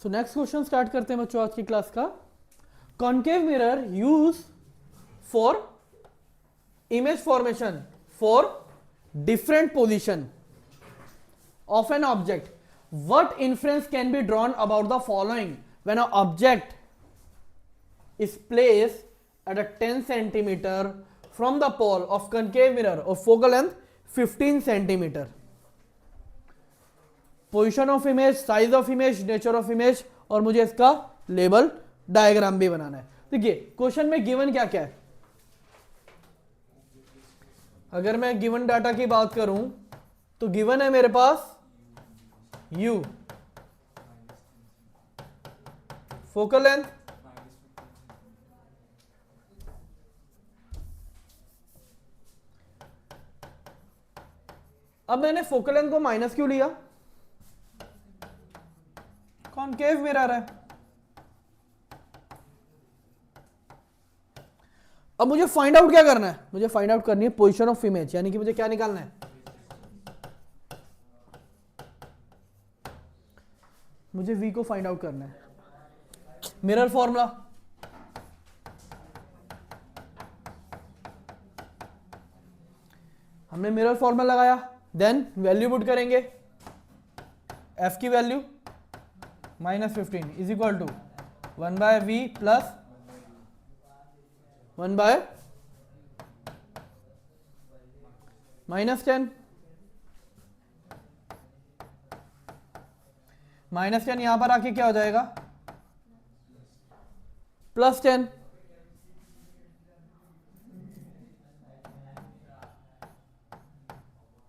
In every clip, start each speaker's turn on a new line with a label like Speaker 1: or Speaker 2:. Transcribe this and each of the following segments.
Speaker 1: So next question start करते हैं बच्चों आज की क्लास का। Concave mirror use for image formation for different position of an object. What inference can be drawn about the following when an object is placed at a 10 centimeter from the pole of concave mirror of focal length 15 centimeter? Position of image, size of image, nature of image, और मुझे इसका label diagram भी बनाना है। देखिए question में given क्या क्या है। अगर मैं गिवन डाटा की बात करूं तो गिवन है मेरे पास U फोकल लेंथ, अब मैंने फोकल लेंथ को माइनस क्यों लिया? कॉनकेव मिरर है। अब मुझे फाइंड आउट क्या करना है? मुझे फाइंड आउट करनी है पोजीशन ऑफ इमेज, यानी कि मुझे क्या निकालना है? मुझे V को फाइंड आउट करना है। मिरर फॉर्मूला, हमने मिरर फॉर्मूला लगाया, देन वैल्यू पुट करेंगे। F की value -15 is equal to 1/V plus 1/-10 -10 यहां पर आके क्या हो जाएगा? +10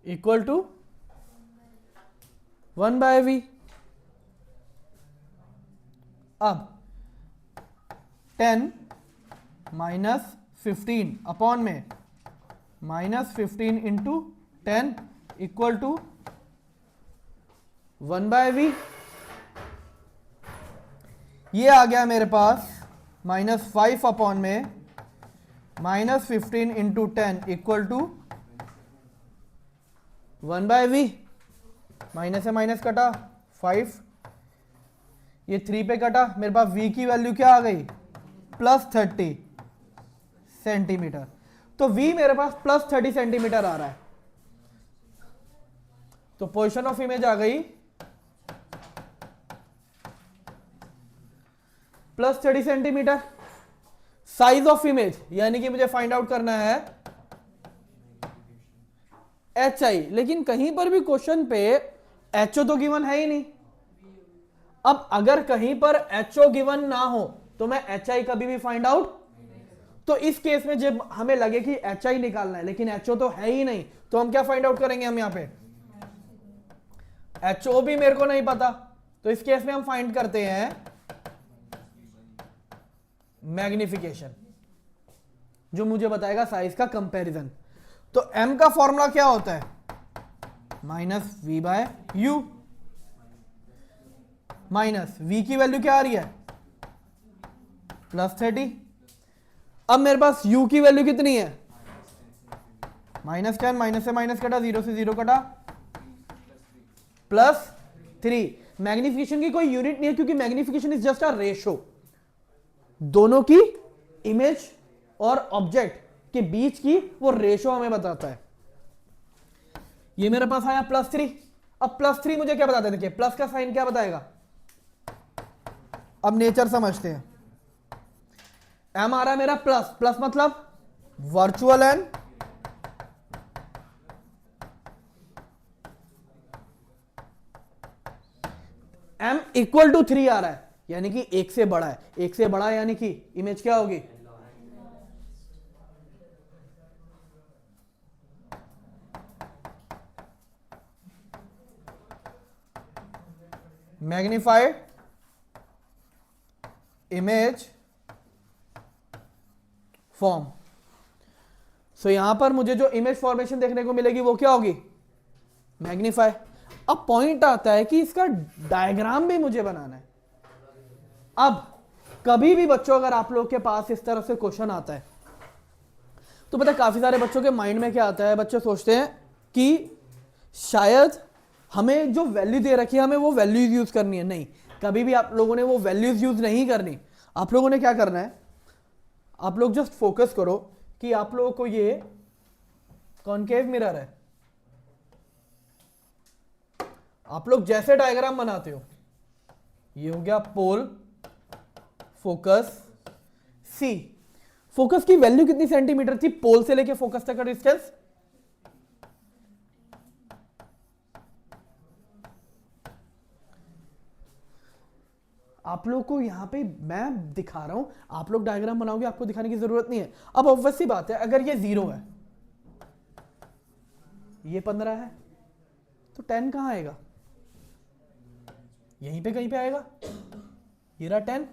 Speaker 1: इक्वल टू 1/V। अब 10 -15 अपॉन में -15 इंटू 10 इक्वल टू 1/V। ये आ गया मेरे पास -5 अपॉन में -15 into 10 equal to 1/V। Minus से माइनस कटा 5, ये 3 पे कटा, मेरे पास V की वैल्यू क्या आ गई? +30 सेंटीमीटर। तो V मेरे पास +30 सेंटीमीटर आ रहा है। तो पोजीशन ऑफ इमेज आ गई +30 सेंटीमीटर। साइज ऑफ इमेज यानी कि मुझे फाइंड आउट करना है HI, लेकिन कहीं पर भी क्वेश्चन पे HO तो गिवन है ही नहीं। अब अगर कहीं पर HO गिवन ना हो तो मैं HI कभी भी फाइंड आउट, तो इस केस में जब हमें लगे कि HI निकालना है लेकिन HO तो है ही नहीं, तो हम क्या फाइंड आउट करेंगे? हम यहां पे HO भी मेरे को नहीं पता, तो इस केस में हम फाइंड करते हैं मैग्निफिकेशन, जो मुझे बताएगा साइज का कंपैरिजन। तो M का फॉर्मूला क्या होता है? -V/U माइनस V की वैल्यू क्या आ रही है? +30। अब मेरे पास U की वैल्यू कितनी है? -10, माइनस से माइनस कटा, 0 से 0 कटा, +3। मैग्निफिकेशन की कोई यूनिट नहीं है क्योंकि magnification is just a ratio. दोनों की इमेज और ऑब्जेक्ट के बीच की वो रेशो हमें बताता है। ये मेरे पास आया +3। अब +3 मुझे क्या बताता है? देखिए प्लस का साइन क्या बताएगा? अब नेचर समझते हैं। M आ रहा है मेरा प्लस मतलब virtual and M equal to 3 आ रहा है, यानी कि 1 से बड़ा है। 1 से बड़ा है यानी कि इमेज क्या होगी? Magnified image form. सो यहां पर मुझे जो इमेज फॉर्मेशन देखने को मिलेगी वो क्या होगी? मैग्नीफाई। अब पॉइंट आता है कि इसका डायग्राम भी मुझे बनाना है। अब कभी भी बच्चों अगर आप लोग के पास इस तरह से क्वेश्चन आता है तो पता है काफी सारे बच्चों के माइंड में क्या आता है? बच्चे सोचते हैं कि शायद हमें जो वैल्यू दे रखी है हमें वो वैल्यू यूज करनी है। नहीं, कभी भी आप लोगों ने वो वैल्यूज यूज नहीं करनी। आप लोगों ने क्या करना है, आप लोग जस्ट फोकस करो कि आप लोगों को ये कॉनकेव मिरर है, आप लोग जैसे डायग्राम बनाते हो, ये हो गया पोल, फोकस, सी। फोकस की वैल्यू कितनी सेंटीमीटर थी पोल से लेके फोकस तक का डिस्टेंस? आप लोग को यहां पे मैं दिखा रहा हूं, आप लोग डायग्राम बनाओगे, आपको दिखाने की जरूरत नहीं है। अब ऑब्वियस सी बात है, अगर ये 0 है, ये 15 है, तो 10 कहां आएगा? यहीं पे कहीं पे आएगा। ये रहा 10,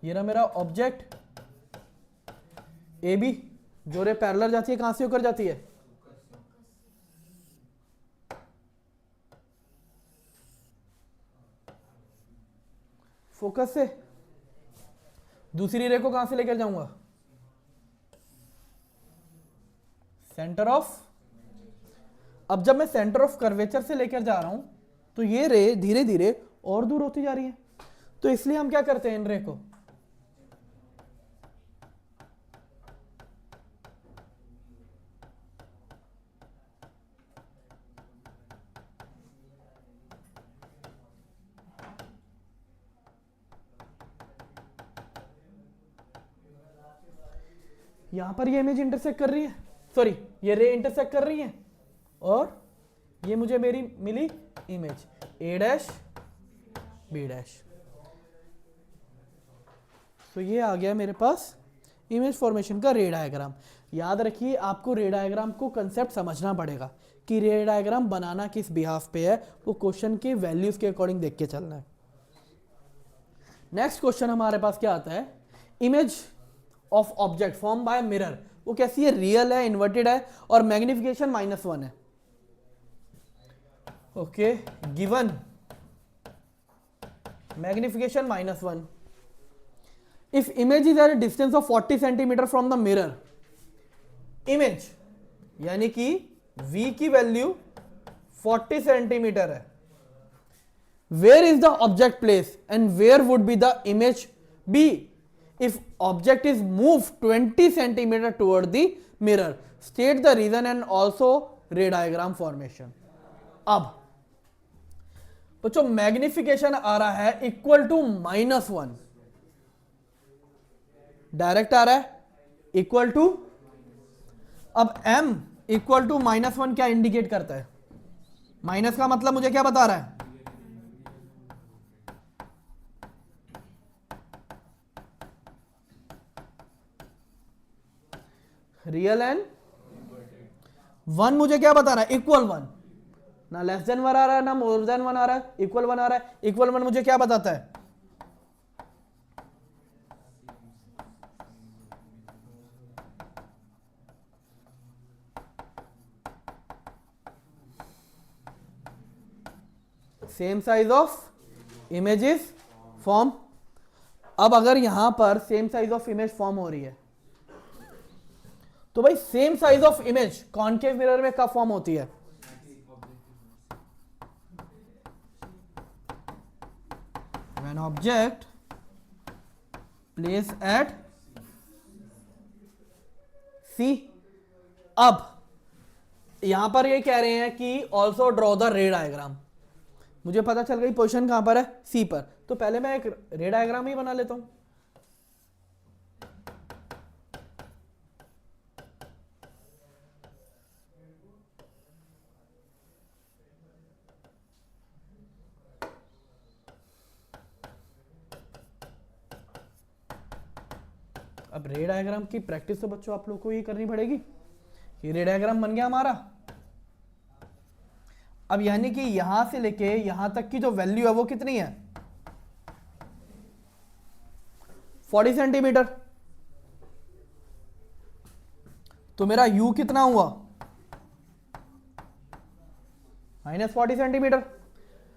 Speaker 1: ये रहा मेरा ऑब्जेक्ट ए बी, जो रे पैरेलल जाती है कहां से होकर जाती है? फोकस से। दूसरी रे को कहां से लेकर जाऊंगा? Centre of. अब जब मैं सेंटर ऑफ कर्वेचर से लेकर जा रहा हूं तो ये रे धीरे धीरे और दूर होती जा रही है, तो इसलिए हम क्या करते हैं इन रे को यहां पर ये इमेज इंटरसेक्ट कर रही है, सॉरी ये रे इंटरसेक्ट कर रही है, और ये मुझे मेरी मिली image A dash B dash. तो ये आ गया मेरे पास इमेज फॉर्मेशन का रे डायग्राम। याद रखिए आपको रे डायग्राम को कंसेप्ट समझना पड़ेगा कि रे डायग्राम बनाना किस बिहाफ पे है, वो क्वेश्चन के वैल्यूज के अकॉर्डिंग देख के चलना है। नेक्स्ट क्वेश्चन हमारे पास क्या आता है, image of object form bye mirror, वो कैसी है? रियल है, इन्वर्टेड है, और मैग्निफिकेशन -1 है। Okay, given magnification -1, if image is at a distance of 40 centimeter from the mirror, image यानी कि v की वैल्यू 40 सेंटीमीटर है, where is the object placed and where would be the image be if object is moved 20 centimeter toward the mirror, state the reason and also ray diagram formation। अब बच्चों magnification आ रहा है equal to -1, direct आ रहा है equal to, अब m equal to -1 क्या indicate करता है? माइनस का मतलब मुझे क्या बता रहा है? रियल एंड 1 मुझे क्या बता रहा है? इक्वल 1, ना लेस देन 1 आ रहा है ना मोर देन 1 आ रहा है, इक्वल 1 आ रहा है। इक्वल 1 मुझे क्या बताता है? Same size of images form. अब अगर यहां पर same size of image form हो रही है तो भाई same size of image concave mirror में कब फॉर्म होती है? When object placed at C। अब यहां पर ये कह रहे हैं कि also draw the ray diagram. मुझे पता चल गई पोजीशन कहां पर है? सी पर। तो पहले मैं एक रे डायग्राम ही बना लेता हूं। अब रे डायग्राम की प्रैक्टिस तो बच्चों आप लोग को ही करनी पड़ेगी। ये रे डायग्राम बन गया हमारा। अब यानी कि यहां से लेके यहां तक की जो वैल्यू है वो कितनी है? 40 सेंटीमीटर। तो मेरा u कितना हुआ? -40 सेंटीमीटर।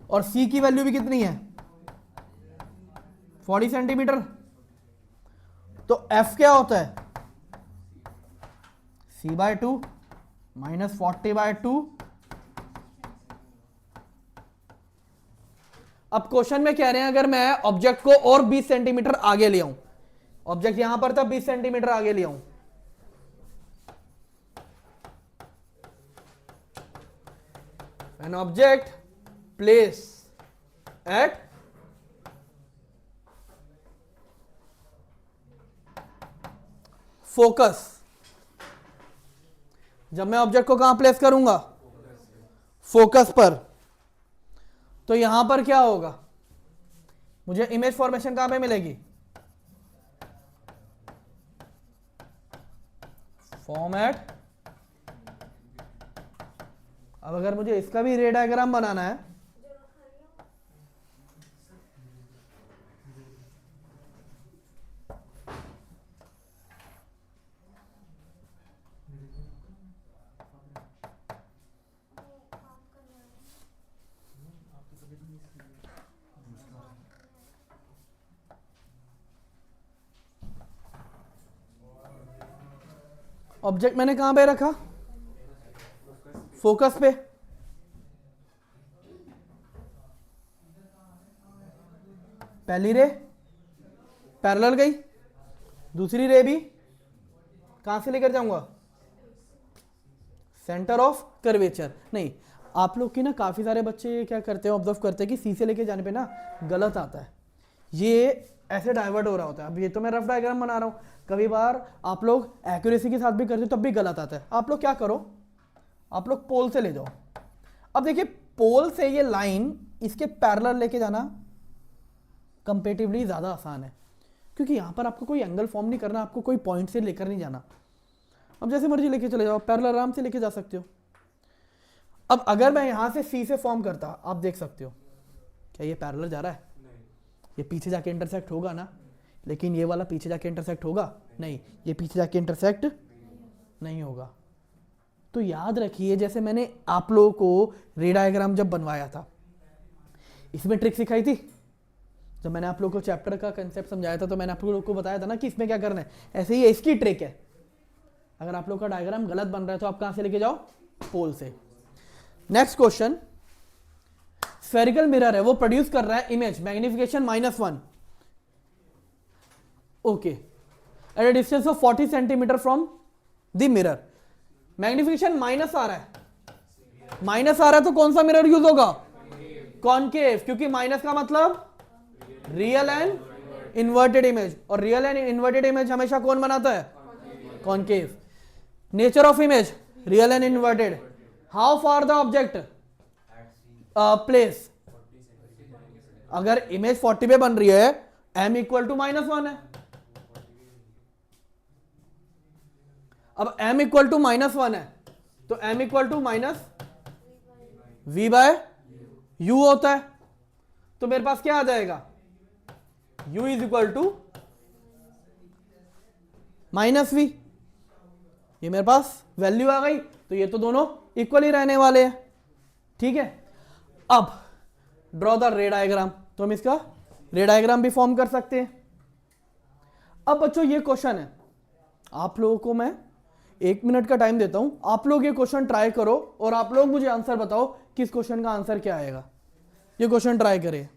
Speaker 1: और c की वैल्यू भी कितनी है? 40 सेंटीमीटर। तो f क्या होता है? c/2 -40/2 अब क्वेश्चन में कह रहे हैं अगर मैं ऑब्जेक्ट को और 20 सेंटीमीटर आगे ले आऊं, ऑब्जेक्ट यहां पर था 20 सेंटीमीटर आगे ले आऊं, an object place at focus, जब मैं ऑब्जेक्ट को कहां प्लेस करूंगा, फोकस पर, तो यहां पर क्या होगा, मुझे इमेज फॉर्मेशन कहां पे मिलेगी, फॉर्मेट। अब अगर मुझे इसका भी रे डायग्राम बनाना है, ऑब्जेक्ट मैंने कहां पे रखा, फोकस पे, पहली रे पैरेलल गई, दूसरी रे भी कहां से लेकर जाऊंगा, सेंटर ऑफ कर्वेचर। नहीं, आप लोग की ना काफी सारे बच्चे क्या करते हैं, ऑब्जर्व करते हैं कि सी से लेके जाने पे ना गलत आता है, ये ऐसे डाइवर्ट हो रहा होता है। अब ये तो मैं रफ डायग्राम बना रहा हूं, कभी बार आप लोग एक्यूरेसी के साथ भी करते हो तब भी गलत आता है। आप लोग क्या करो, आप लोग पोल से ले जाओ। अब देखिए पोल से ये लाइन इसके पैरेलल लेके जाना कंपेटिवली ज्यादा आसान है, क्योंकि यहां पर आपको कोई एंगल फॉर्म नहीं करना, आपको कोई पॉइंट से लेकर नहीं जाना। अब जैसे मर्जी लेके चले जाओ, पैरेलल आराम से लेके जा सकते हो। अब अगर मैं यहां से सी से फॉर्म करता, आप देख सकते हो क्या ये पैरेलल जा रहा है, ये पीछे जाके इंटरसेक्ट होगा ना, लेकिन ये वाला पीछे जाके इंटरसेक्ट होगा नहीं, ये पीछे जाके इंटरसेक्ट नहीं होगा। तो याद रखिए, जैसे मैंने आप लोगों को रे डायग्राम जब बनवाया था, इसमें ट्रिक सिखाई थी, जब मैंने आप लोगों को चैप्टर का कंसेप्ट समझाया था तो मैंने आप लोगों को बताया था ना कि इसमें क्या करना है। ऐसे ही इसकी ट्रिक है, अगर आप लोग का डायग्राम गलत बन रहा है तो आप कहां से लेके जाओ, पोल से। नेक्स्ट क्वेश्चन, स्फेरिकल मिरर है, वो प्रोड्यूस कर रहा है image magnification -1, okay, at a distance of 40 centimetre from the mirror. Magnification minus आ रहा है, माइनस आ रहा है तो कौन सा मिरर यूज होगा, कॉनकेव, क्योंकि माइनस का मतलब रियल एंड इन्वर्टेड इमेज, और रियल एंड इन्वर्टेड इमेज हमेशा कौन बनाता है, concave. Nature of image real and inverted. How far the object place, अगर इमेज 40 पे बन रही है, m इक्वल टू -1 है। अब m इक्वल टू -1 है तो m इक्वल टू -v/u होता है, तो मेरे पास क्या आ जाएगा, u is equal to -v, ये मेरे पास वैल्यू आ गई, तो ये तो दोनों इक्वल ही रहने वाले हैं, ठीक है। अब ड्रॉ द रे डायग्राम, तो हम इसका रे डायग्राम भी फॉर्म कर सकते हैं। अब बच्चों ये क्वेश्चन है, आप लोगों को मैं 1 मिनट का टाइम देता हूं, आप लोग ये क्वेश्चन ट्राई करो और आप लोग मुझे आंसर बताओ कि इस क्वेश्चन का आंसर क्या आएगा। ये क्वेश्चन ट्राई करिए।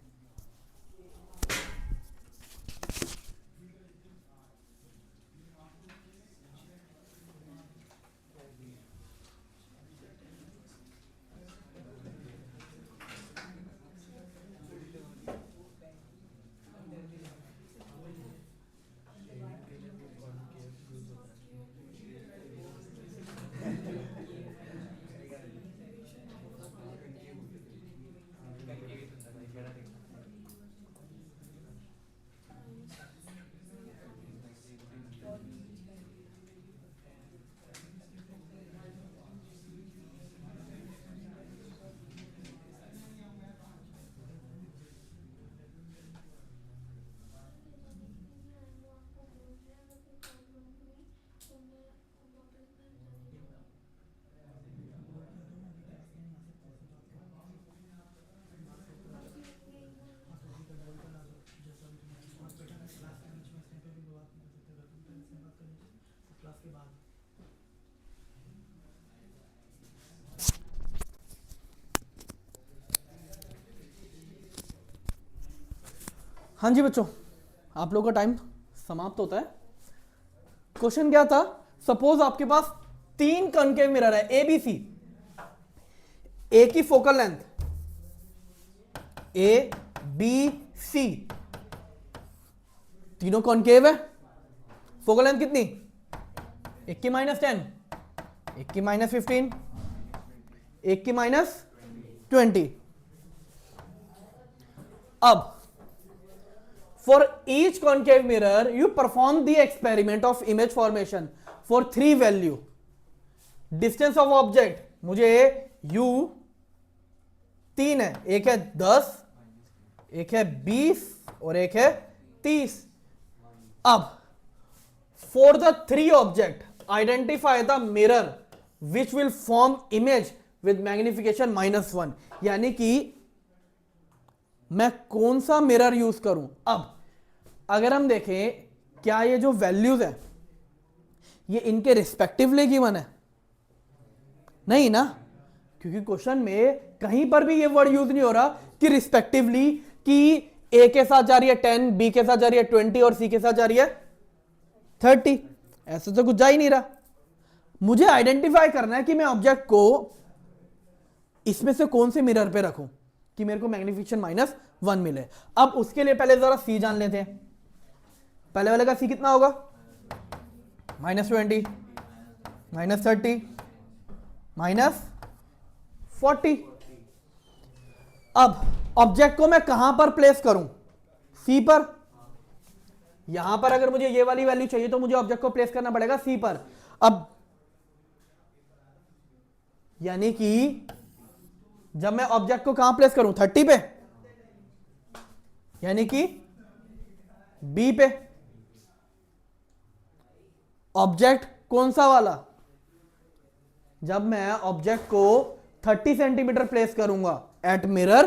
Speaker 1: हाँ जी बच्चों, आप लोगों का टाइम समाप्त होता है। क्वेश्चन क्या था? सपोज आपके पास 3 कॉनकेव मिरर है ए बी सी, ए की focal length A B C, तीनों कॉनकेव है। फोकल लेंथ कितनी? एक की -10, एक की -15, एक की -20। अब for each concave mirror you perform the experiment of image formation for 3 value. distance of object मुझे u 3 है, एक है 10, एक है 20 और एक है 30। अब for the 3 object identify the mirror which will form image with magnification -1, यानी कि मैं कौन सा मिरर यूज करूं। अब अगर हम देखें, क्या ये जो वैल्यूज है ये इनके रिस्पेक्टिवली गिवन है? नहीं ना, क्योंकि क्वेश्चन में कहीं पर भी ये वर्ड यूज नहीं हो रहा कि रिस्पेक्टिवली, कि ए के साथ जा रही है 10, बी के साथ जा रही है 20 और सी के साथ जा रही है 30। ऐसे तो कुछ जा ही नहीं रहा। मुझे आइडेंटिफाई करना है कि मैं ऑब्जेक्ट को इसमें से कौन से मिरर पे रखूं कि मेरे को मैग्निफिकेशन -1 मिले। अब उसके लिए पहले जरा सी जान लेते हैं। पहले वाले का सी कितना होगा? -20, -30, -40। अब ऑब्जेक्ट को मैं कहां पर प्लेस करूं? सी पर। यहां पर अगर मुझे ये वाली वैल्यू चाहिए तो मुझे ऑब्जेक्ट को प्लेस करना पड़ेगा सी पर। अब यानी कि जब मैं ऑब्जेक्ट को कहां प्लेस करूं? 30 पे, यानी कि बी पे। ऑब्जेक्ट कौन सा वाला? जब मैं ऑब्जेक्ट को 30 सेंटीमीटर प्लेस करूंगा एट मिरर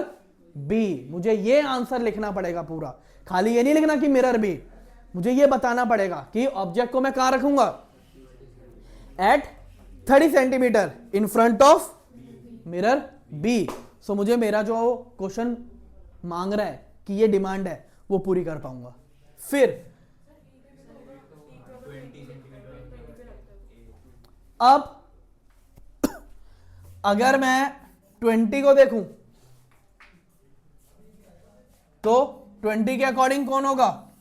Speaker 1: बी, मुझे ये आंसर लिखना पड़ेगा पूरा। खाली ये नहीं लिखना कि मिरर बी, मुझे ये बताना पड़ेगा कि ऑब्जेक्ट को मैं कहां रखूंगा? At 30 centimetre in front of mirror be. So मुझे मेरा जो क्वेश्चन मांग रहा है कि ये डिमांड है वो पूरी कर पाऊंगा। फिर अब अगर मैं 20 को देखूं तो 20 के अकॉर्डिंग कौन होगा?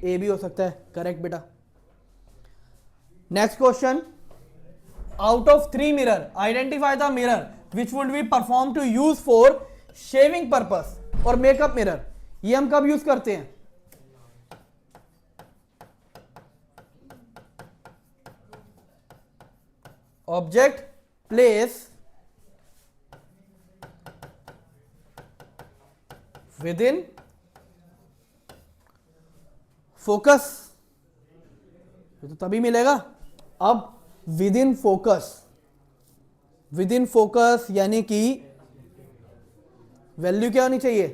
Speaker 1: ए भी हो सकता है। करेक्ट बेटा। Next question, out of 3 mirror identify the mirror which would be performed to use for shaving purpose और makeup mirror। ये हम कब यूज करते हैं? Object place with in focus, तो तभी मिलेगा। अब with in focus, with in focus यानी कि वैल्यू क्या होनी चाहिए?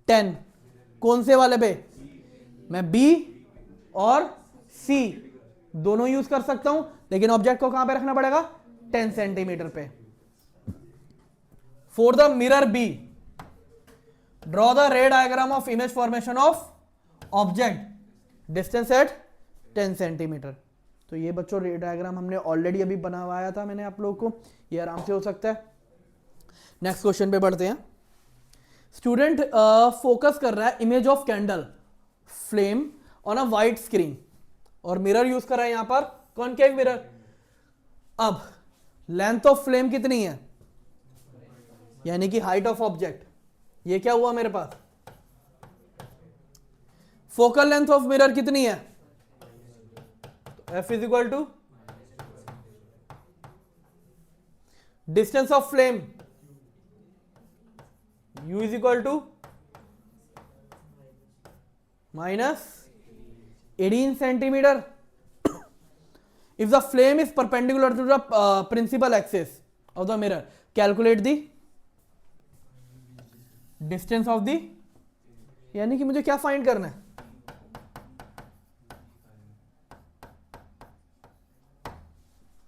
Speaker 1: 10। कौन से वाले पे? मैं बी और सी दोनों यूज कर सकता हूं, लेकिन ऑब्जेक्ट को कहां पे रखना पड़ेगा? 10 सेंटीमीटर पे। For the mirror B draw the ray diagram of image formation of object, distance at 10 centimetre. तो ये बच्चों रे डायग्राम हमने ऑलरेडी अभी बनवाया था मैंने आप लोगों को, ये आराम से हो सकता है। नेक्स्ट क्वेश्चन पे बढ़ते हैं। स्टूडेंट फोकस कर रहा है image of candle flame on a white screen और मिरर यूज कर रहा है यहां पर कॉनकेव मिरर। अब लेंथ ऑफ फ्लेम कितनी है? यानी कि हाइट ऑफ ऑब्जेक्ट। ये क्या हुआ मेरे पास? फोकल लेंथ ऑफ मिरर कितनी है? F is equal to distance of flame, U is equal to -18 centimetre. If the flame is perpendicular to the principal axis of the mirror, calculate the distance of the, यानी कि मुझे क्या find करना है?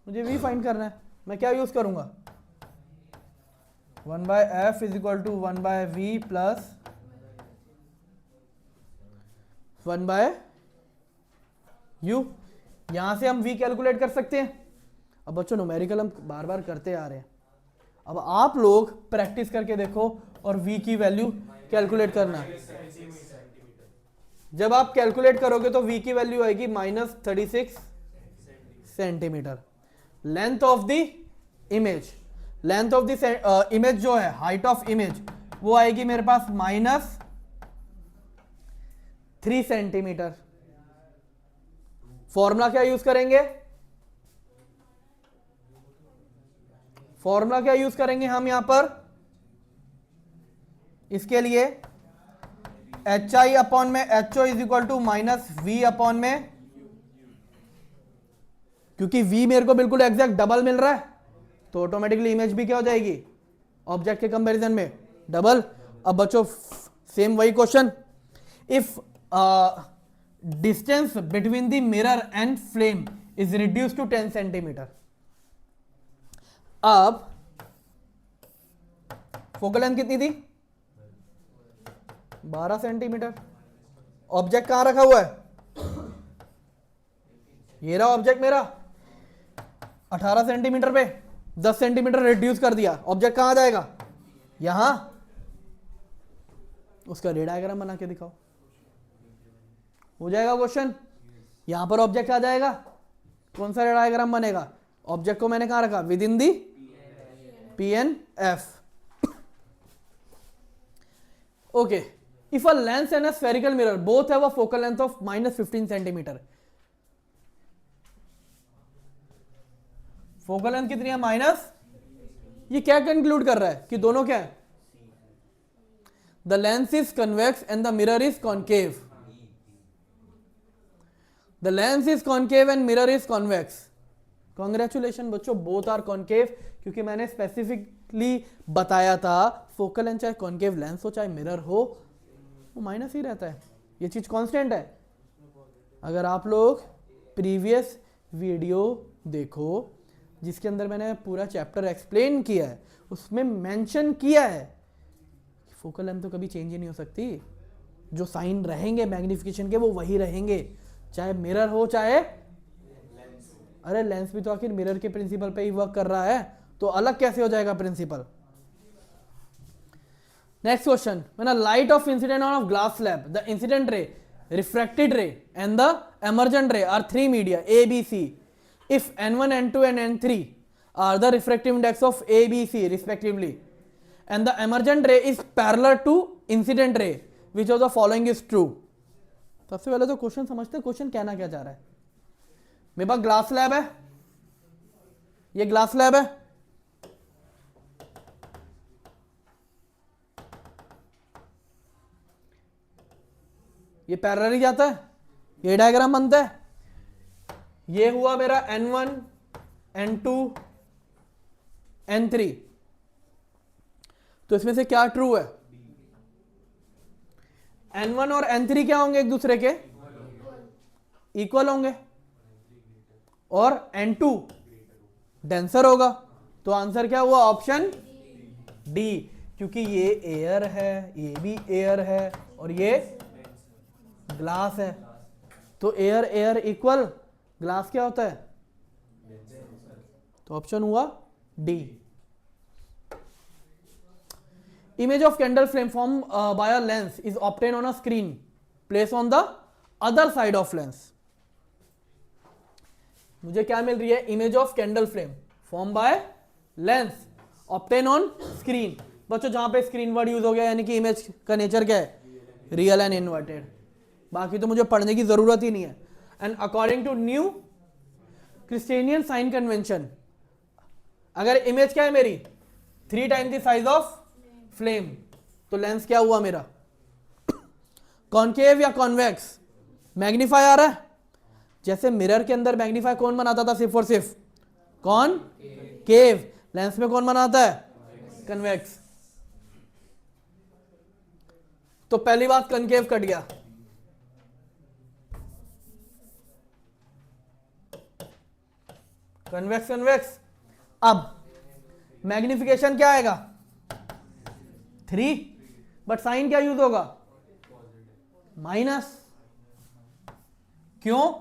Speaker 1: मुझे v find करना है। मैं क्या यूज करूंगा? 1/f is equal to 1/v plus 1 by U. यहां से हम v कैलकुलेट कर सकते हैं। अब बच्चों न्यूमेरिकल हम बार बार करते आ रहे हैं, अब आप लोग प्रैक्टिस करके देखो और v की वैल्यू कैलकुलेट करना। जब आप कैलकुलेट करोगे तो v की वैल्यू आएगी -36 centimetre. Length of the image, length of the image जो है, हाइट ऑफ इमेज, वो आएगी मेरे पास -3 सेंटीमीटर। फॉर्मूला क्या यूज करेंगे? फॉर्मूला क्या यूज करेंगे हम यहां पर इसके लिए? एच आई अपॉन में H O is equal to -v upon में, क्योंकि v मेरे को बिल्कुल एग्जैक्ट डबल मिल रहा है तो ऑटोमेटिकली इमेज भी क्या हो जाएगी ऑब्जेक्ट के कंपैरिजन में डबल। अब बच्चों सेम वही question, if distance between the mirror and flame is reduce to 10 centimetre. अब फोकल लेंथ कितनी थी? 12 सेंटीमीटर। ऑब्जेक्ट कहां रखा हुआ है? ये रहा ऑब्जेक्ट मेरा 18 सेंटीमीटर पे, 10 सेंटीमीटर रिड्यूस कर दिया, ऑब्जेक्ट कहां जाएगा? यहां। उसका रे डायग्राम बना के दिखाओ, हो जाएगा क्वेश्चन। यहां पर ऑब्जेक्ट आ जाएगा, कौन सा रे डायग्राम बनेगा? ऑब्जेक्ट को मैंने कहां रखा? With in the PNF। Okay, if a lens and a spherical mirror both have a focal length of -15 centimetre, focal length कितनी है? माइनस। ये क्या कंक्लूड कर रहा है कि दोनों क्या है? The lens is convex and the mirror is concave. The lens is concave and mirror is convex. Congratulation बच्चों, बोथ आर कॉन्केव, क्योंकि मैंने स्पेसिफिकली बताया था फोकल लेंथ चाहे कॉन्केव लेंस हो चाहे मिरर हो वो माइनस ही रहता है, ये चीज कांस्टेंट है। अगर आप लोग प्रीवियस वीडियो देखो जिसके अंदर मैंने पूरा चैप्टर एक्सप्लेन किया है, उसमें मेंशन किया है कि फोकल लेंथ तो कभी चेंज ही नहीं हो सकती, जो साइन रहेंगे मैग्निफिकेशन के वो वही रहेंगे, चाहे मिरर हो चाहे अरे लेंस भी तो आखिर मिरर के प्रिंसिपल पे ही वर्क कर रहा है, तो अलग कैसे हो जाएगा principle? Next question, when a light of incident on of glass slab, the incident ray, refracted ray and the emergent ray are 3 media A, B, C. If N1, N2 and N3 are the refractive index of A, B, C respectively, and the emergent ray is parallel to incident ray, which of the following is true? सबसे पहले तो question समझते हैं, question कहना क्या चाह रहा है। मेरे पास ग्लास स्लैब है, ये ग्लास स्लैब है, ये पैरेलल ही जाता है, ये डायग्राम बनता है। ये हुआ मेरा N1, N2, N3, तो इसमें से क्या ट्रू है? N1 और N3 क्या होंगे? एक दूसरे के इक्वल होंगे, और N2 डेंसर होगा, तो आंसर क्या हुआ? ऑप्शन डी, क्योंकि ये एयर है, ये भी एयर है, और ये ग्लास है, तो एयर एयर इक्वल, ग्लास क्या होता है? तो ऑप्शन हुआ D. Image of candle flame form by a lens is obtain on a screen place on the other side of lens. मुझे क्या मिल रही है? Image of candle flame form by lens obtain on screen. बच्चों जहां पे screen word use हो गया यानी कि इमेज का नेचर क्या है? रियल एंड इन्वर्टेड, बाकी तो मुझे पढ़ने की जरूरत ही नहीं है। And according to new Cartesian sign convention, अगर इमेज क्या है मेरी? 3 times the size of flame, तो लेंस क्या हुआ मेरा? कॉनकेव या कॉन्वेक्स? मैग्नीफाई आ रहा है, जैसे मिरर के अंदर मैग्नीफाई कौन बनाता था? सिर्फ और सिर्फ कॉनकेव। लेंस में कौन बनाता है? कन्वेक्स। तो पहली बात कॉनकेव कट गया, कन्वेक्स कन्वेक्स। अब मैग्निफिकेशन क्या आएगा? 3, बट साइन क्या यूज होगा? माइनस। क्यों?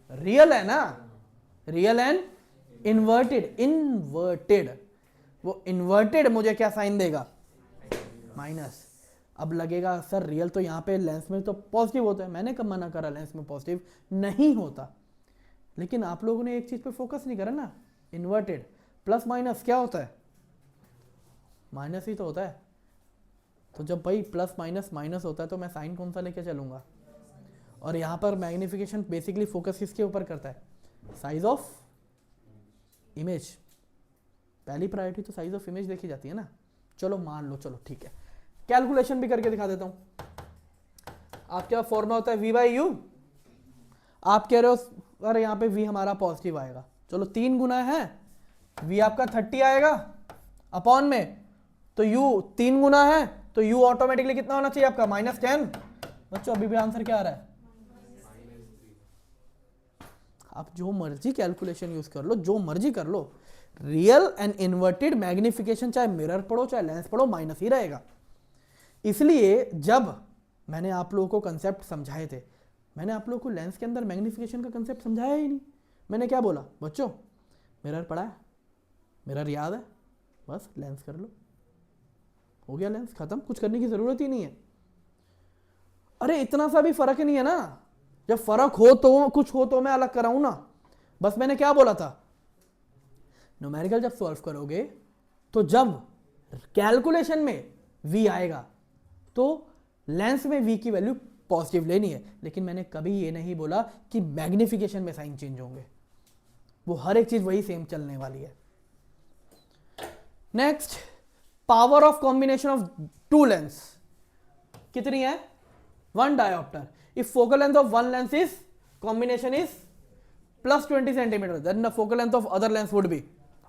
Speaker 1: रियल है ना, रियल एंड इन्वर्टेड, इन्वर्टेड, वो इन्वर्टेड मुझे क्या साइन देगा? माइनस। अब लगेगा सर रियल तो यहाँ पे लेंस में तो पॉजिटिव होता है, मैंने कब मना करा लेंस में पॉजिटिव नहीं होता, लेकिन आप लोगों ने एक चीज पे फोकस नहीं करा ना, इन्वर्टेड प्लस माइनस क्या होता है? माइनस ही तो होता है। तो जब भाई प्लस माइनस माइनस होता है तो मैं साइन कौन सा लेके चलूंगा? और यहाँ पर मैग्निफिकेशन बेसिकली फोकस किसके ऊपर करता है? Size of image. पहली प्रायोरिटी तो साइज ऑफ इमेज देखी जाती है ना। चलो मान लो, चलो ठीक है, कैलकुलेशन भी करके दिखा देता हूं। आपका फॉर्मूला होता है v बाई यू। आप कह रहे हो अरे यहाँ पे v हमारा पॉजिटिव आएगा, चलो 3 गुना है, v आपका 30 आएगा अपॉन में, तो u 3 गुना है तो u ऑटोमेटिकली कितना होना चाहिए आपका? -10। बच्चों अभी भी आंसर क्या आ रहा है? आप जो मर्जी कैलकुलेशन यूज कर लो, जो मर्जी कर लो, रियल एंड इन्वर्टेड मैग्निफिकेशन चाहे मिरर पढ़ो चाहे लेंस पढ़ो माइनस ही रहेगा। इसलिए जब मैंने आप लोगों को कंसेप्ट समझाए थे, मैंने आप लोगों को लेंस के अंदर मैग्निफिकेशन का कंसेप्ट समझाया ही नहीं। मैंने क्या बोला? बच्चों मिरर पढ़ा है, मिरर याद है, बस लेंस कर लो, हो गया लेंस खत्म, कुछ करने की जरूरत ही नहीं है। अरे इतना सा भी फर्क नहीं है ना, जब फर्क हो तो कुछ हो तो मैं अलग कराऊं ना। बस मैंने क्या बोला था, न्यूमेरिकल जब सॉल्व करोगे तो जब कैलकुलेशन में v आएगा तो लेंस में v की वैल्यू पॉजिटिव लेनी है, लेकिन मैंने कभी ये नहीं बोला कि मैग्निफिकेशन में साइन चेंज होंगे, वो हर एक चीज वही सेम चलने वाली है। Next, power of combination of 2 lens कितनी है? 1 dioptre. If focal length of 1 lens is combination is +20 centimetre, then the focal length of other lens would be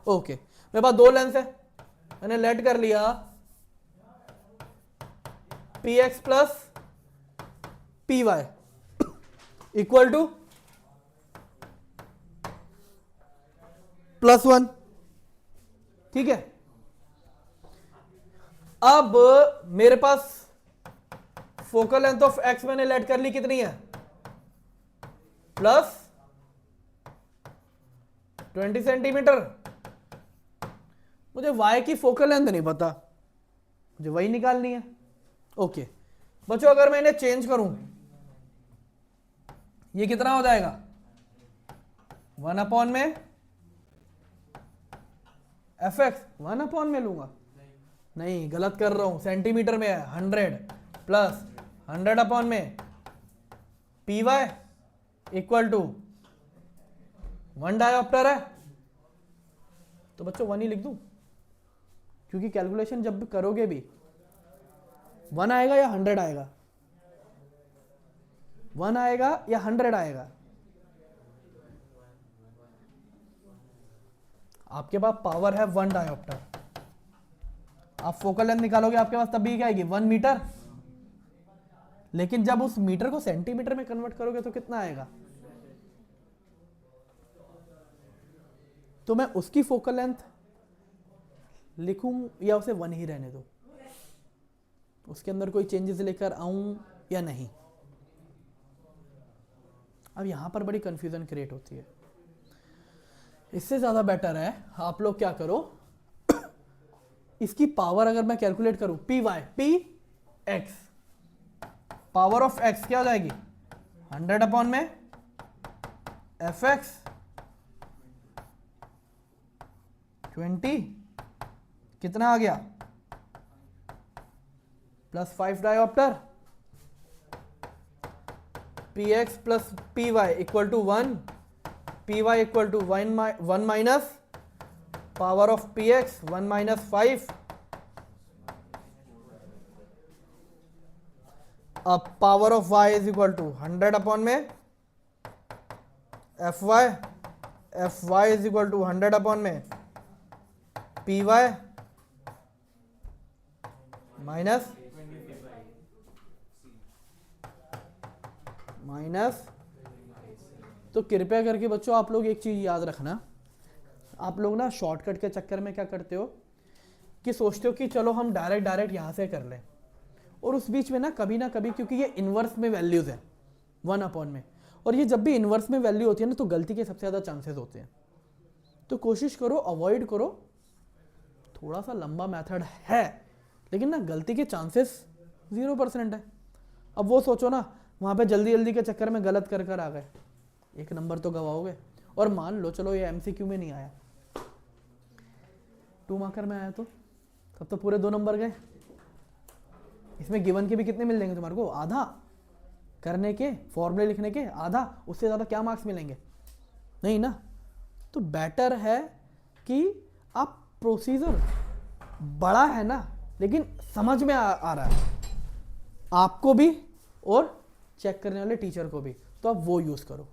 Speaker 1: okay. मेरे पास 2 लेंस है, मैंने लेट कर लिया px plus py equal to +1, ठीक है। अब मेरे पास फोकल लेंथ ऑफ x मैंने लेट कर ली, कितनी है? +20 सेंटीमीटर। मुझे y की फोकल लेंथ नहीं पता, मुझे वही निकालनी है। ओके बच्चों, अगर मैं इन्हें चेंज करूं, ये कितना हो जाएगा? 1 अपॉन में fx, 1 अपॉन में लूंगा, नहीं गलत कर रहा हूं, सेंटीमीटर में है, 100 प्लस 100 अपॉन में py इक्वल टू 1 डायोप्टर है, तो बच्चों 1 ही लिख दूं, क्योंकि कैलकुलेशन जब भी करोगे भी 1 आएगा या 100 आएगा? 1 आएगा या 100 आएगा? आपके पास पावर है 1 डायोप्टर, आप फोकल लेंथ निकालोगे आपके पास तब भी क्या आएगी? 1 मीटर। लेकिन जब उस मीटर को सेंटीमीटर में कन्वर्ट करोगे तो कितना आएगा? तो मैं उसकी फोकल लेंथ लिखूं या उसे 1 ही रहने दो? उसके अंदर कोई चेंजेस लेकर आऊं या नहीं? अब यहां पर बड़ी कंफ्यूजन क्रिएट होती है। इससे ज्यादा बेटर है आप लोग क्या करो, इसकी पावर अगर मैं कैलकुलेट करूं, P x, power of x क्या हो जाएगी? 100 अपॉन में एफ एक्स 20, कितना आ गया? +5 dioptre, P X plus P Y equal to 1, P Y equal to 1 minus power of P X 1 minus 5। अब power of y is equal to 100 upon में F Y is equal to 100 upon में P Y minus. तो कृपया करके बच्चों आप लोग एक चीज याद रखना, आप लोग ना शॉर्टकट के चक्कर में क्या करते हो कि सोचते हो कि चलो हम डायरेक्ट यहां से कर लें, और उस बीच में ना कभी क्योंकि ये इनवर्स में वैल्यूज है 1 अपॉन में, और ये जब भी इन्वर्स में वैल्यू होती है ना तो गलती के सबसे ज़्यादा चांसेस होते हैं। तो कोशिश करो, अवॉइड करो। थोड़ा सा लंबा मेथड है लेकिन ना गलती के चांसेस 0% है। अब वो सोचो ना, वहाँ पे जल्दी जल्दी के चक्कर में गलत कर कर आ गए, 1 नंबर तो गवाओगे। और मान लो चलो ये MCQ में नहीं आया, 2 मार्कर में आया तो तब तो पूरे 2 नंबर गए। इसमें गिवन के भी कितने मिल जाएंगे तुम्हारे को? आधा करने के, फॉर्मूले लिखने के आधा, उससे ज़्यादा क्या मार्क्स मिलेंगे? नहीं ना। तो बेटर है कि आप प्रोसीजर बड़ा है ना लेकिन समझ में आ रहा है आपको भी और चेक करने वाले टीचर को भी, तो आप वो यूज करो।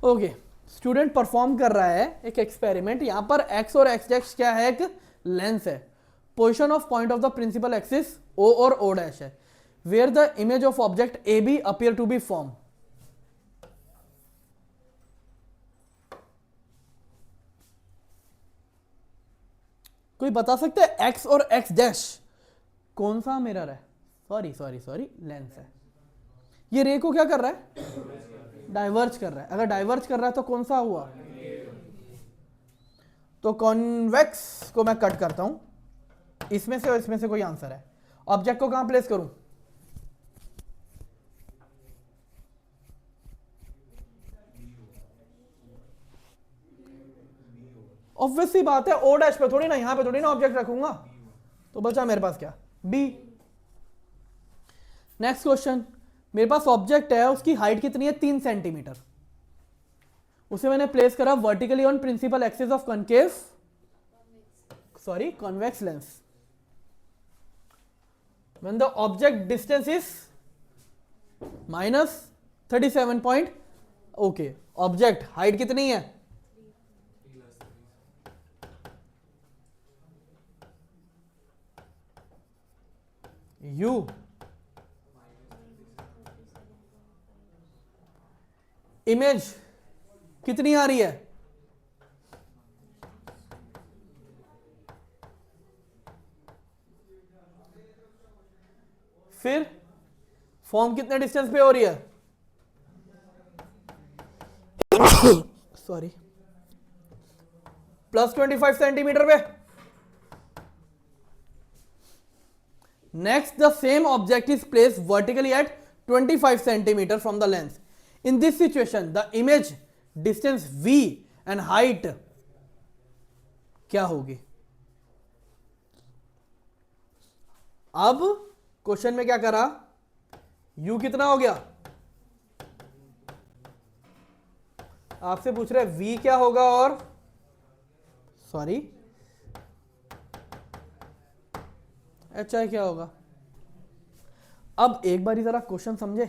Speaker 1: ओके, स्टूडेंट परफॉर्म कर रहा है एक एक्सपेरिमेंट। यहां पर एक्स और एक्स डैश क्या है? एक लेंस है। Position of point of the principal axis O और ओ डैश है, where the image of object A B appear to be form. कोई बता सकते हैं एक्स और एक्स डैश कौन सा मिरर है? सॉरी लेंस है। ये रे को क्या कर रहा है? डाइवर्ज कर रहा है। अगर डाइवर्ज कर रहा है तो कौन सा हुआ? तो कॉन्वेक्स को मैं कट करता हूं, इसमें से और इसमें से कोई आंसर है। ऑब्जेक्ट को कहां प्लेस करूं? ऑब्वियस सी बात है, ओ डैश पे थोड़ी ना, यहां पे थोड़ी ना ऑब्जेक्ट रखूंगा। तो बचा मेरे पास क्या? बी। नेक्स्ट क्वेश्चन, मेरे पास ऑब्जेक्ट है, उसकी हाइट कितनी है? 3 सेंटीमीटर। उसे मैंने प्लेस करा vertically on principal axis of convex lens. When the object distance is -37 point, okay, object height कितनी है? U इमेज कितनी आ रही है? फिर फॉर्म कितने डिस्टेंस पे हो रही है? सॉरी, +25 सेंटीमीटर पे। Next, the same object is placed vertically at 25 centimetre from the lens. In this situation the image distance v and height क्या होगी? अब क्वेश्चन में क्या करा? u कितना हो गया? आपसे पूछ रहे v क्या होगा और सॉरी hi क्या होगा? अब एक बार जरा क्वेश्चन समझे।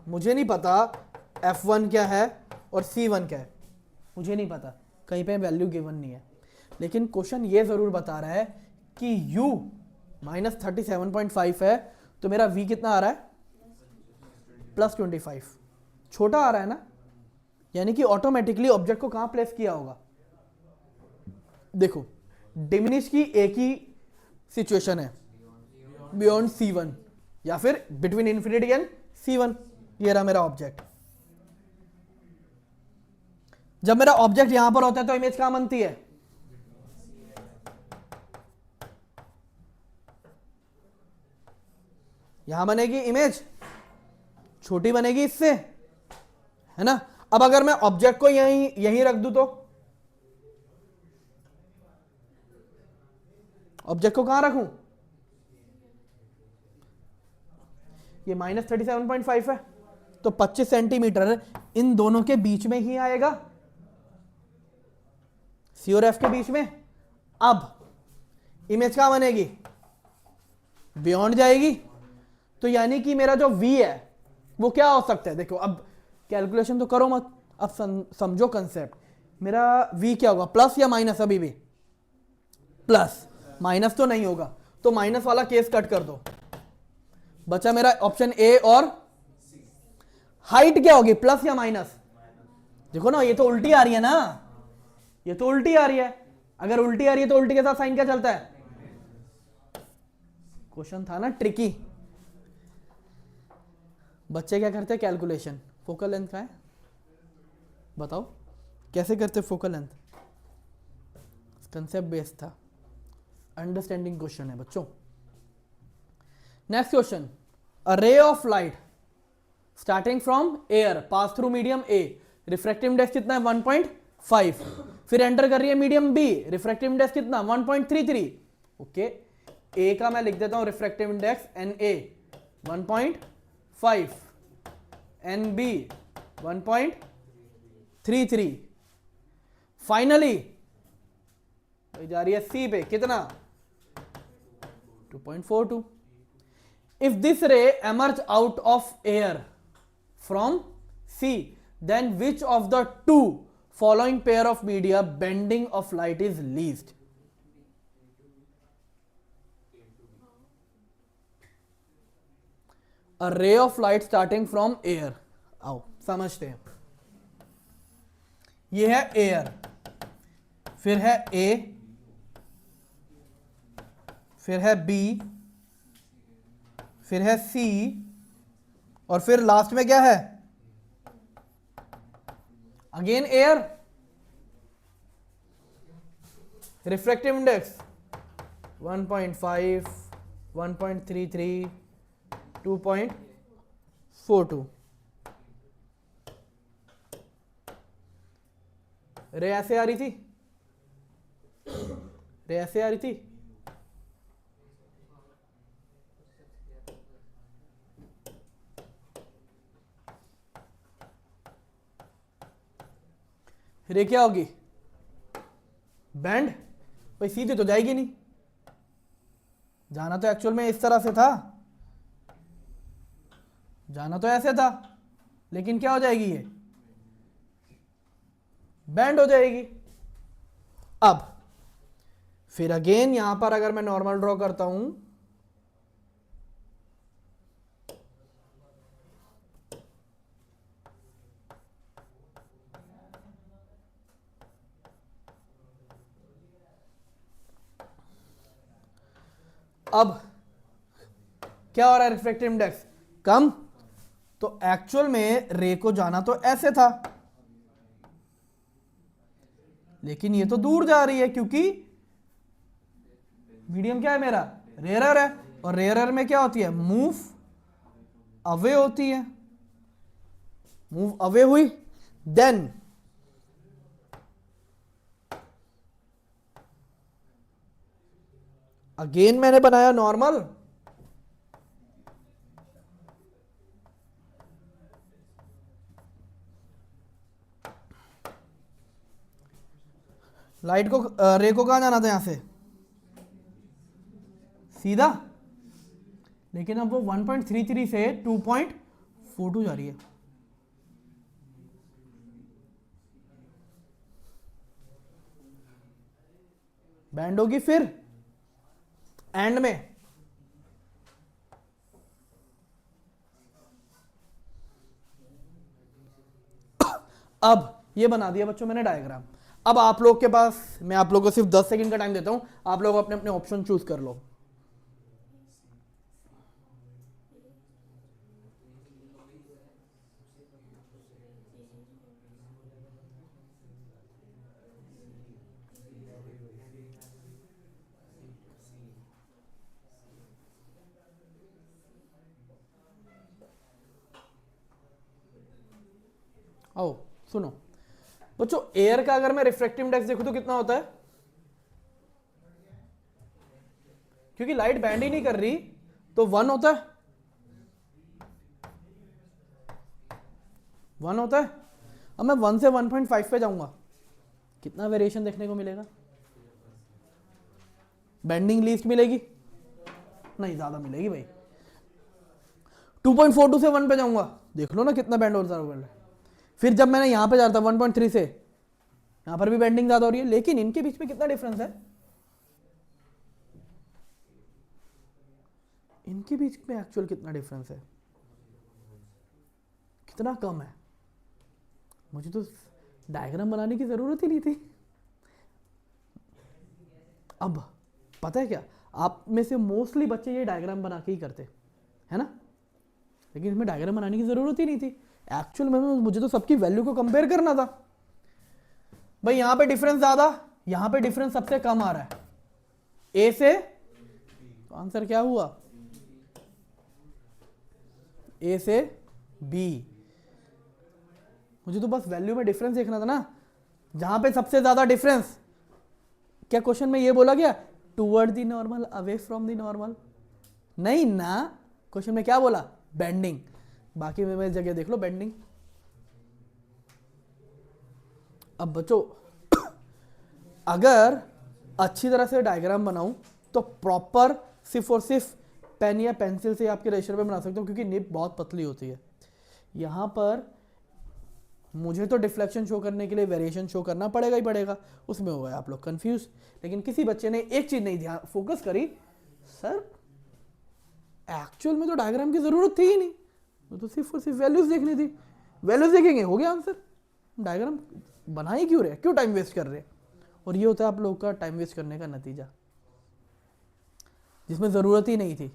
Speaker 1: मुझे नहीं पता f1 क्या है और c1 क्या है, मुझे नहीं पता, कहीं पे वैल्यू गिवन नहीं है। लेकिन क्वेश्चन ये जरूर बता रहा है कि u -37.5 है, तो मेरा v कितना आ रहा है? +25। छोटा आ रहा है ना, यानी कि ऑटोमेटिकली ऑब्जेक्ट को कहां प्लेस किया होगा? देखो, डिमिनिश की एक ही सिचुएशन है, बियॉन्ड c1 या फिर बिटवीन इंफिनिटी एंड c1। ये रहा मेरा ऑब्जेक्ट। जब मेरा ऑब्जेक्ट यहां पर होता है तो इमेज कहां बनती है? यहां बनेगी इमेज, छोटी बनेगी इससे, है ना। अब अगर मैं ऑब्जेक्ट को यहीं रख दूं तो ऑब्जेक्ट को कहां रखूं? ये -37.5 है, तो 25 सेंटीमीटर इन दोनों के बीच में ही आएगा, सी और एफ के बीच में। अब इमेज कहां बनेगी? बियॉन्ड जाएगी। तो यानी कि मेरा जो v है वो क्या हो सकता है? देखो, अब कैलकुलेशन तो करो मत, अब समझो कंसेप्ट। मेरा v क्या होगा? प्लस या माइनस? अभी भी प्लस, माइनस तो नहीं होगा, तो माइनस वाला केस कट कर दो। बचा मेरा ऑप्शन ए और हाइट क्या होगी? प्लस या माइनस? देखो ना, ये तो उल्टी आ रही है ना, ये तो उल्टी आ रही है। अगर उल्टी आ रही है तो उल्टी के साथ साइन क्या चलता है? क्वेश्चन था ना ट्रिकी। बच्चे क्या करते हैं? कैलकुलेशन। फोकल लेंथ का है, बताओ कैसे करते फोकल लेंथ? कंसेप्ट बेस्ड था, अंडरस्टैंडिंग क्वेश्चन है बच्चों। Next question, a ray of light starting from air pass through medium A, refractive index कितना है? 1.5। फिर एंटर कर रही है मीडियम बी, रिफ्रैक्टिव इंडेक्स कितना? 1.33। ओके, ए का मैं लिख देता हूं refractive index N A 1.5, N B 1.33। Finally जा रही है सी पे, कितना? 2.42। If this ray emerge out of air from C, then which of the two following pair of media bending of light is least? A ray of light starting from air, आओ समझते हैं। ये है air, फिर है ए, फिर है B, फिर है सी, और फिर लास्ट में क्या है? Again air. Refractive index 1.5, 1.33, 2.42। रे ऐसे आ रही थी, रे ऐसे आ रही थी, रे क्या होगी? बैंड। भाई सीधे तो जाएगी नहीं, जाना तो एक्चुअल में इस तरह से था, जाना तो ऐसे था, लेकिन क्या हो जाएगी? ये बैंड हो जाएगी। अब फिर अगेन यहां पर अगर मैं नॉर्मल ड्रॉ करता हूं, अब क्या हो रहा है? रिफ्रैक्टिव इंडेक्स कम, तो एक्चुअल में रे को जाना तो ऐसे था, लेकिन ये तो दूर जा रही है क्योंकि मीडियम क्या है मेरा? रेयरर है, और रेयरर में क्या होती है? मूव अवे होती है। मूव अवे हुई, देन अगेन मैंने बनाया नॉर्मल, लाइट को रे को कहां जाना था? यहां से सीधा, लेकिन अब वो 1.33 से 2.42 जा रही है। बैंड होगी फिर एंड में, अब ये बना दिया बच्चों मैंने डायग्राम। अब आप लोग के पास, मैं आप लोगों को सिर्फ 10 सेकंड का टाइम देता हूं, आप लोग अपने अपने ऑप्शन चूज कर लो। आओ सुनो बच्चों, एयर का अगर मैं रिफ्रैक्टिव इंडेक्स देखूं तो कितना होता है? क्योंकि लाइट बैंड ही नहीं कर रही तो 1 होता है, 1 होता है। अब मैं 1 से 1.5 पे जाऊंगा, कितना वेरिएशन देखने को मिलेगा? बेंडिंग लीस्ट मिलेगी? नहीं, ज्यादा मिलेगी भाई। 2.42 से 1 पे जाऊंगा, देख लो ना कितना बैंड होता है। फिर जब मैंने यहां पे जाता 1.3 से, यहां पर भी बेंडिंग ज्यादा हो रही है, लेकिन इनके बीच में कितना डिफरेंस है? इनके बीच में एक्चुअल कितना डिफरेंस है? कितना कम है। मुझे तो डायग्राम बनाने की जरूरत ही नहीं थी। अब पता है क्या, आप में से मोस्टली बच्चे ये डायग्राम बना के ही करते है ना, लेकिन इसमें डायग्राम बनाने की जरूरत ही नहीं थी। एक्चुअल में मुझे तो सबकी वैल्यू को कंपेयर करना था। भाई यहां पे डिफरेंस ज्यादा, यहां पे डिफरेंस सबसे कम आ रहा है ए से, तो आंसर क्या हुआ, ए से बी। मुझे तो बस वैल्यू में डिफरेंस देखना था ना, जहां पे सबसे ज्यादा डिफरेंस, क्या क्वेश्चन में ये बोला गया toward the normal, away from the normal, नहीं ना, क्वेश्चन में क्या बोला, बेंडिंग। बाकी में मैं जगह देख लो बेंडिंग। अब बच्चों अगर अच्छी तरह से डायग्राम बनाऊं तो प्रॉपर सिर्फ और सिर्फ पेन या पेंसिल से आपके रेशर पे बना सकता हूं, क्योंकि निब बहुत पतली होती है। यहां पर मुझे तो डिफ्लेक्शन शो करने के लिए वेरिएशन शो करना पड़ेगा ही पड़ेगा, उसमें हो गए आप लोग कंफ्यूज। लेकिन किसी बच्चे ने एक चीज नहीं ध्यान फोकस करी, सर एक्चुअल में तो डायग्राम की जरूरत थी ही नहीं, तो सिर्फ और सिर्फ वैल्यूज देखनी थी, वैल्यूज देखेंगे हो गया आंसर, डायग्राम बना ही क्यों रहे, क्यों टाइम वेस्ट कर रहे। और ये होता है आप लोग का टाइम वेस्ट करने का नतीजा, जिसमें जरूरत ही नहीं थी।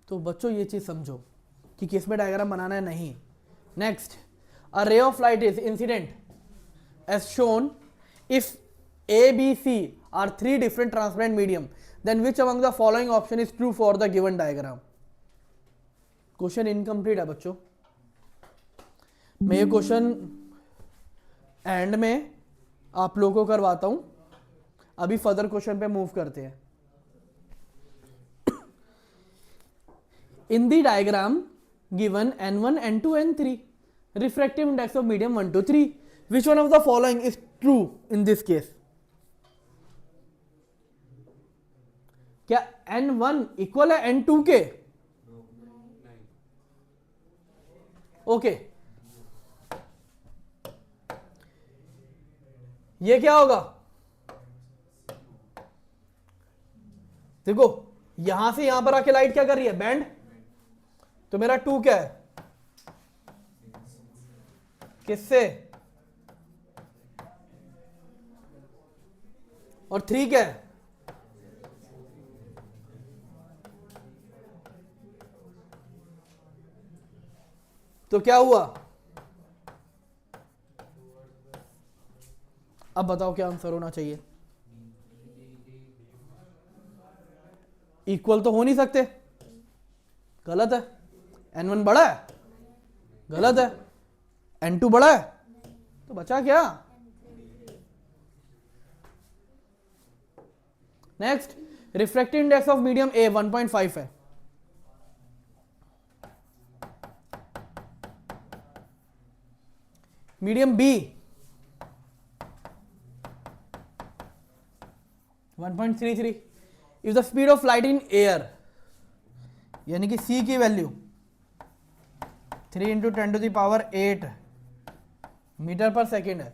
Speaker 1: तो बच्चों ये चीज समझो कि किस में डायग्राम बनाना है, नहीं। Next, a ray of light is incident as shown if A, B, C are three different transparent medium, then which among the following option is true for the given diagram? Question incomplete है बच्चों, मैं ये question and में आप लोगों को करवाता हूं, अभी फर्दर क्वेश्चन पे मूव करते हैं। In the diagram given n1, n2, n3, refractive index of medium 1 to 3, which one of the following is true in this case? क्या n1 इक्वल है n2 के? ओके, ये क्या होगा, देखो यहां से यहां पर आके लाइट क्या कर रही है, बैंड, तो मेरा 2 क्या है, किससे, और 3 क्या है, तो क्या हुआ, अब बताओ क्या आंसर होना चाहिए। इक्वल तो हो नहीं सकते, गलत है, n1 बड़ा है, गलत है, n2 बड़ा है, तो बचा क्या। Next, refractive index of medium A 1.5 है, medium B 1.33। If the speed of light in air, यानी कि सी की वैल्यू 3 × 10⁸ मीटर पर सेकेंड है,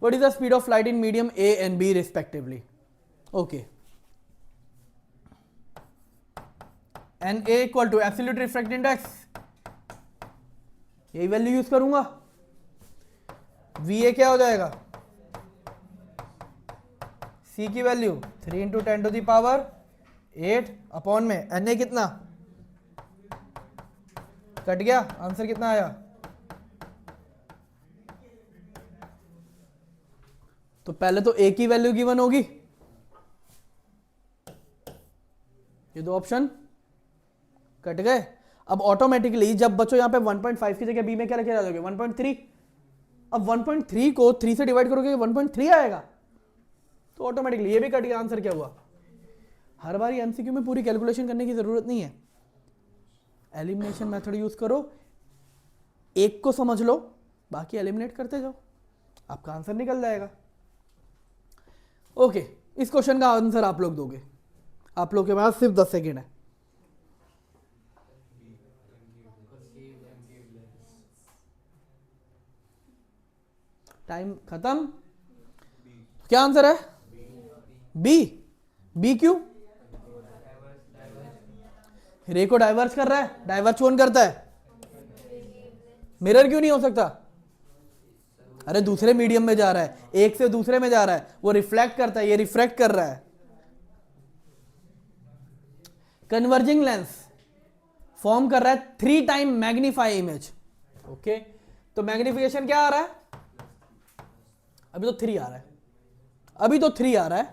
Speaker 1: what is the speed of light in medium A and B respectively. Okay, N A equal to absolute refractive index, यही वैल्यू use करूंगा, V A क्या हो जाएगा, सी की वैल्यू 3 × 10⁸ अपॉन में एन ए कितना, कट गया, आंसर कितना आया, तो पहले तो ए की वैल्यू गिवन होगी, ये दो ऑप्शन कट गए। अब ऑटोमेटिकली जब बच्चों यहां पे 1.5 की जगह बी में क्या लिखे जाओगे, 1.3, अब 1.3 को 3 से डिवाइड करोगे 1.3 आएगा, तो ऑटोमेटिकली ये भी कट गया, आंसर क्या हुआ। हर बार एमसीक्यू में पूरी कैलकुलेशन करने की जरूरत नहीं है, एलिमिनेशन मेथड यूज करो, एक को समझ लो, बाकी एलिमिनेट करते जाओ, आपका आंसर निकल जाएगा। ओके, इस क्वेश्चन का आंसर आप लोग दोगे, आप लोग के पास सिर्फ 10 सेकेंड है। टाइम खत्म, क्या आंसर है, बी। बी क्यों, रे को डाइवर्ज कर रहा है, डाइवर्ज कौन करता है, मिरर क्यों नहीं हो सकता, अरे दूसरे मीडियम में जा रहा है, एक से दूसरे में जा रहा है, वो रिफ्लेक्ट करता है, ये रिफ्रैक्ट कर रहा है, कन्वर्जिंग लेंस फॉर्म कर रहा है 3 टाइम मैग्नीफाई इमेज। ओके, तो मैग्निफिकेशन क्या आ रहा है? अभी तो 3 आ रहा है, अभी तो 3 आ रहा है,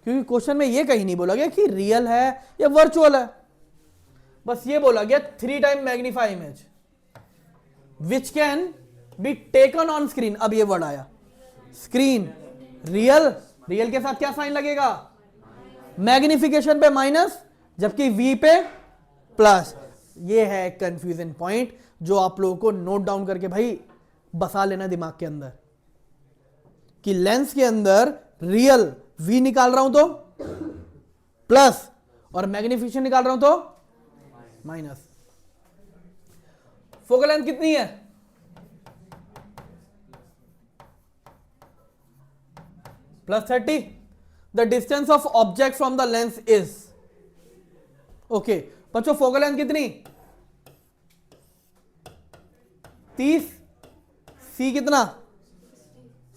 Speaker 1: क्योंकि क्वेश्चन में ये कहीं नहीं बोला गया कि रियल है या वर्चुअल है, बस ये बोला गया 3 time magnify image which can be taken on screen. अब ये वर्ड आया स्क्रीन, रियल, रियल के साथ क्या साइन लगेगा? मैग्निफिकेशन पे माइनस, जबकि वी पे प्लस। ये है कंफ्यूजन पॉइंट जो आप लोगों को नोट डाउन करके भाई बसा लेना दिमाग के अंदर, कि लेंस के अंदर रियल वी निकाल रहा हूं तो प्लस और मैग्निफिकेशन निकाल रहा हूं तो माइनस। फोकल लेंथ कितनी है? +30। The distance of object from the lens is, okay बच्चों फोकल लेंथ कितनी? 30, सी कितना?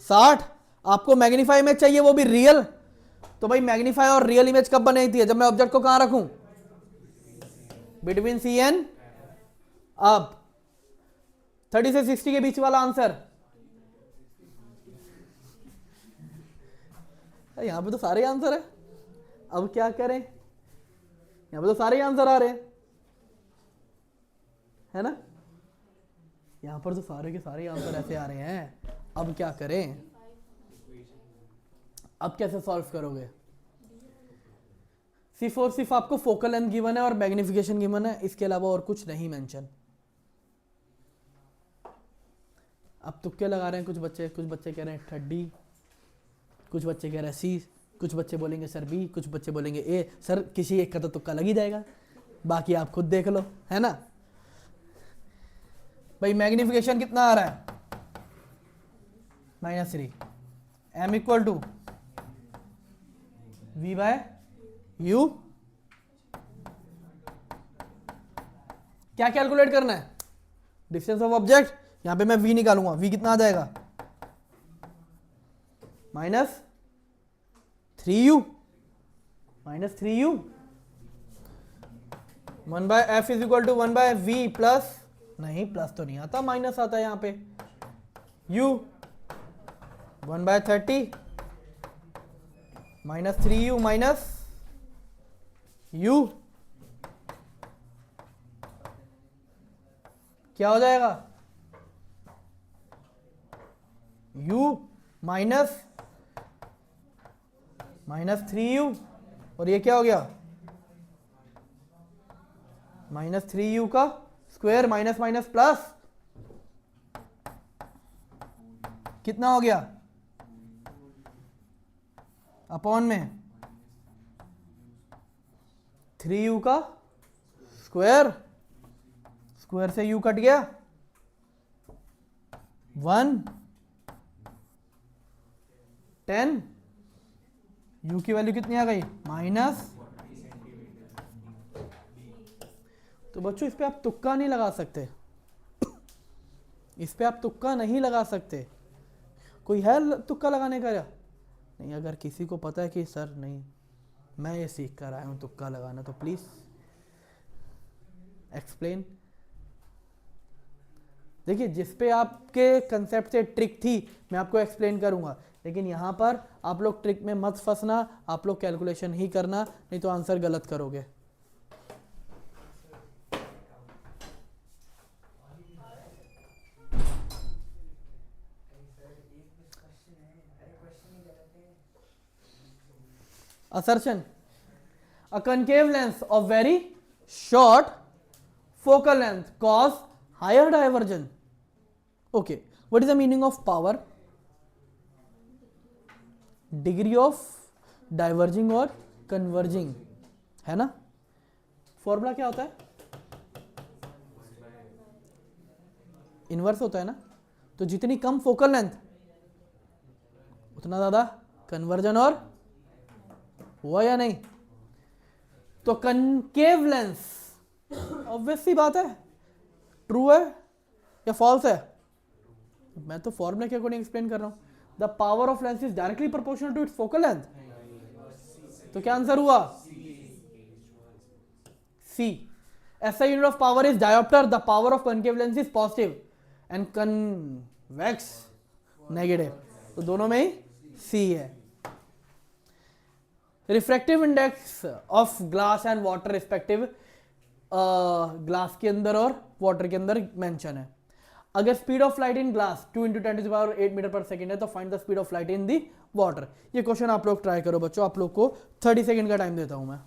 Speaker 1: 60। आपको मैग्नीफाई इमेज चाहिए, वो भी रियल, तो भाई मैग्नीफाई और रियल इमेज कब बनती है? जब मैं ऑब्जेक्ट को कहां रखूं? Between C and. अब 30 से 60 के बीच वाला आंसर, यहां पे तो सारे आंसर है, अब क्या करें? यहां पे तो सारे आंसर आ रहे हैं, है ना? यहां पर तो सारे के सारे आंसर ऐसे आ रहे हैं, अब क्या करें? अब कैसे सॉल्व करोगे? सिर्फ आपको फोकल लेंथ गिवन है और मैग्निफिकेशन गिवन है, इसके अलावा और कुछ नहीं मेंशन। अब तुक्के लगा रहे हैं कुछ बच्चे कह रहे हैं 30, कुछ बच्चे कह रहे हैं सी, कुछ बच्चे बोलेंगे सर बी, कुछ बच्चे बोलेंगे ए। सर किसी एक का तो तुक्का लग ही जाएगा, बाकी आप खुद देख लो, है ना? भाई मैग्निफिकेशन कितना आ रहा है? -3। m equal to v by u। क्या कैलकुलेट करना है? Distance of object. यहां पे मैं v निकालूंगा, v कितना आ जाएगा? -3u, -3u। 1/f is equal to 1/v plus, नहीं प्लस तो नहीं आता, माइनस आता है यहां पे, u 1/30 -3u माइनस u, क्या हो जाएगा? u -3u, और ये क्या हो गया? -3u का स्क्वायर माइनस माइनस प्लस, कितना हो गया? अपॉन में 3u का स्क्वायर, स्क्वायर से u कट गया 1, 10, u की वैल्यू कितनी आ गई? माइनस। तो बच्चों इस पे आप तुक्का नहीं लगा सकते, इस पे आप तुक्का नहीं लगा सकते। कोई है तुक्का लगाने का? या नहीं, अगर किसी को पता है कि सर नहीं मैं ये सीख कर आया हूं तुक्का लगाना, तो प्लीज एक्सप्लेन। देखिए जिस पे आपके कंसेप्ट से ट्रिक थी मैं आपको एक्सप्लेन करूंगा, लेकिन यहां पर आप लोग ट्रिक में मत फंसना, आप लोग कैलकुलेशन ही करना, नहीं तो आंसर गलत करोगे। Assertion: a concave lens of very short focal length cause higher divergence. Okay, what is the meaning of power? Degree of diverging और converging, है ना? फॉर्मूला क्या होता है? इनवर्स होता है ना? तो जितनी कम फोकल लेंथ उतना ज्यादा कन्वर्जन, और हुआ या नहीं? तो कनकेव लेंस, ऑब्वियस सी बात है, ट्रू है या फॉल्स है? मैं तो फॉर्मूला के अकॉर्डिंग एक्सप्लेन कर रहा हूं। The power of lens is directly proportional to its focal length. तो क्या आंसर हुआ? C. SI unit of power is diopter. The power of concave lens is positive and convex negative. तो दोनों में ही C है. Refractive index of glass and water respective, glass के अंदर और वाटर के अंदर मेंशन है. अगर speed of light in glass 2 × 10⁸ metre per second है तो find the speed of light in the water. ये क्वेश्चन आप लोग ट्राई करो बच्चों, आप लोग को 30 सेकेंड का टाइम देता हूं मैं.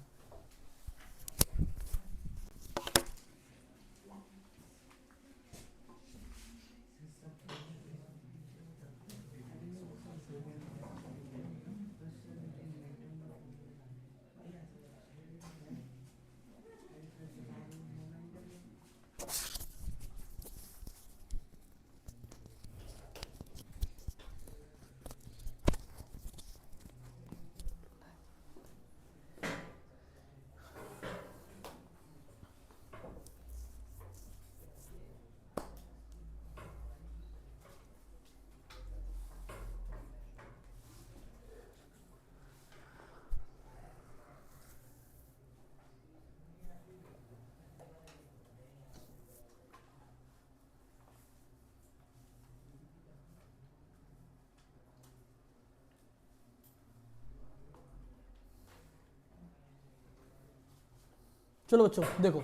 Speaker 1: चलो बच्चों देखो,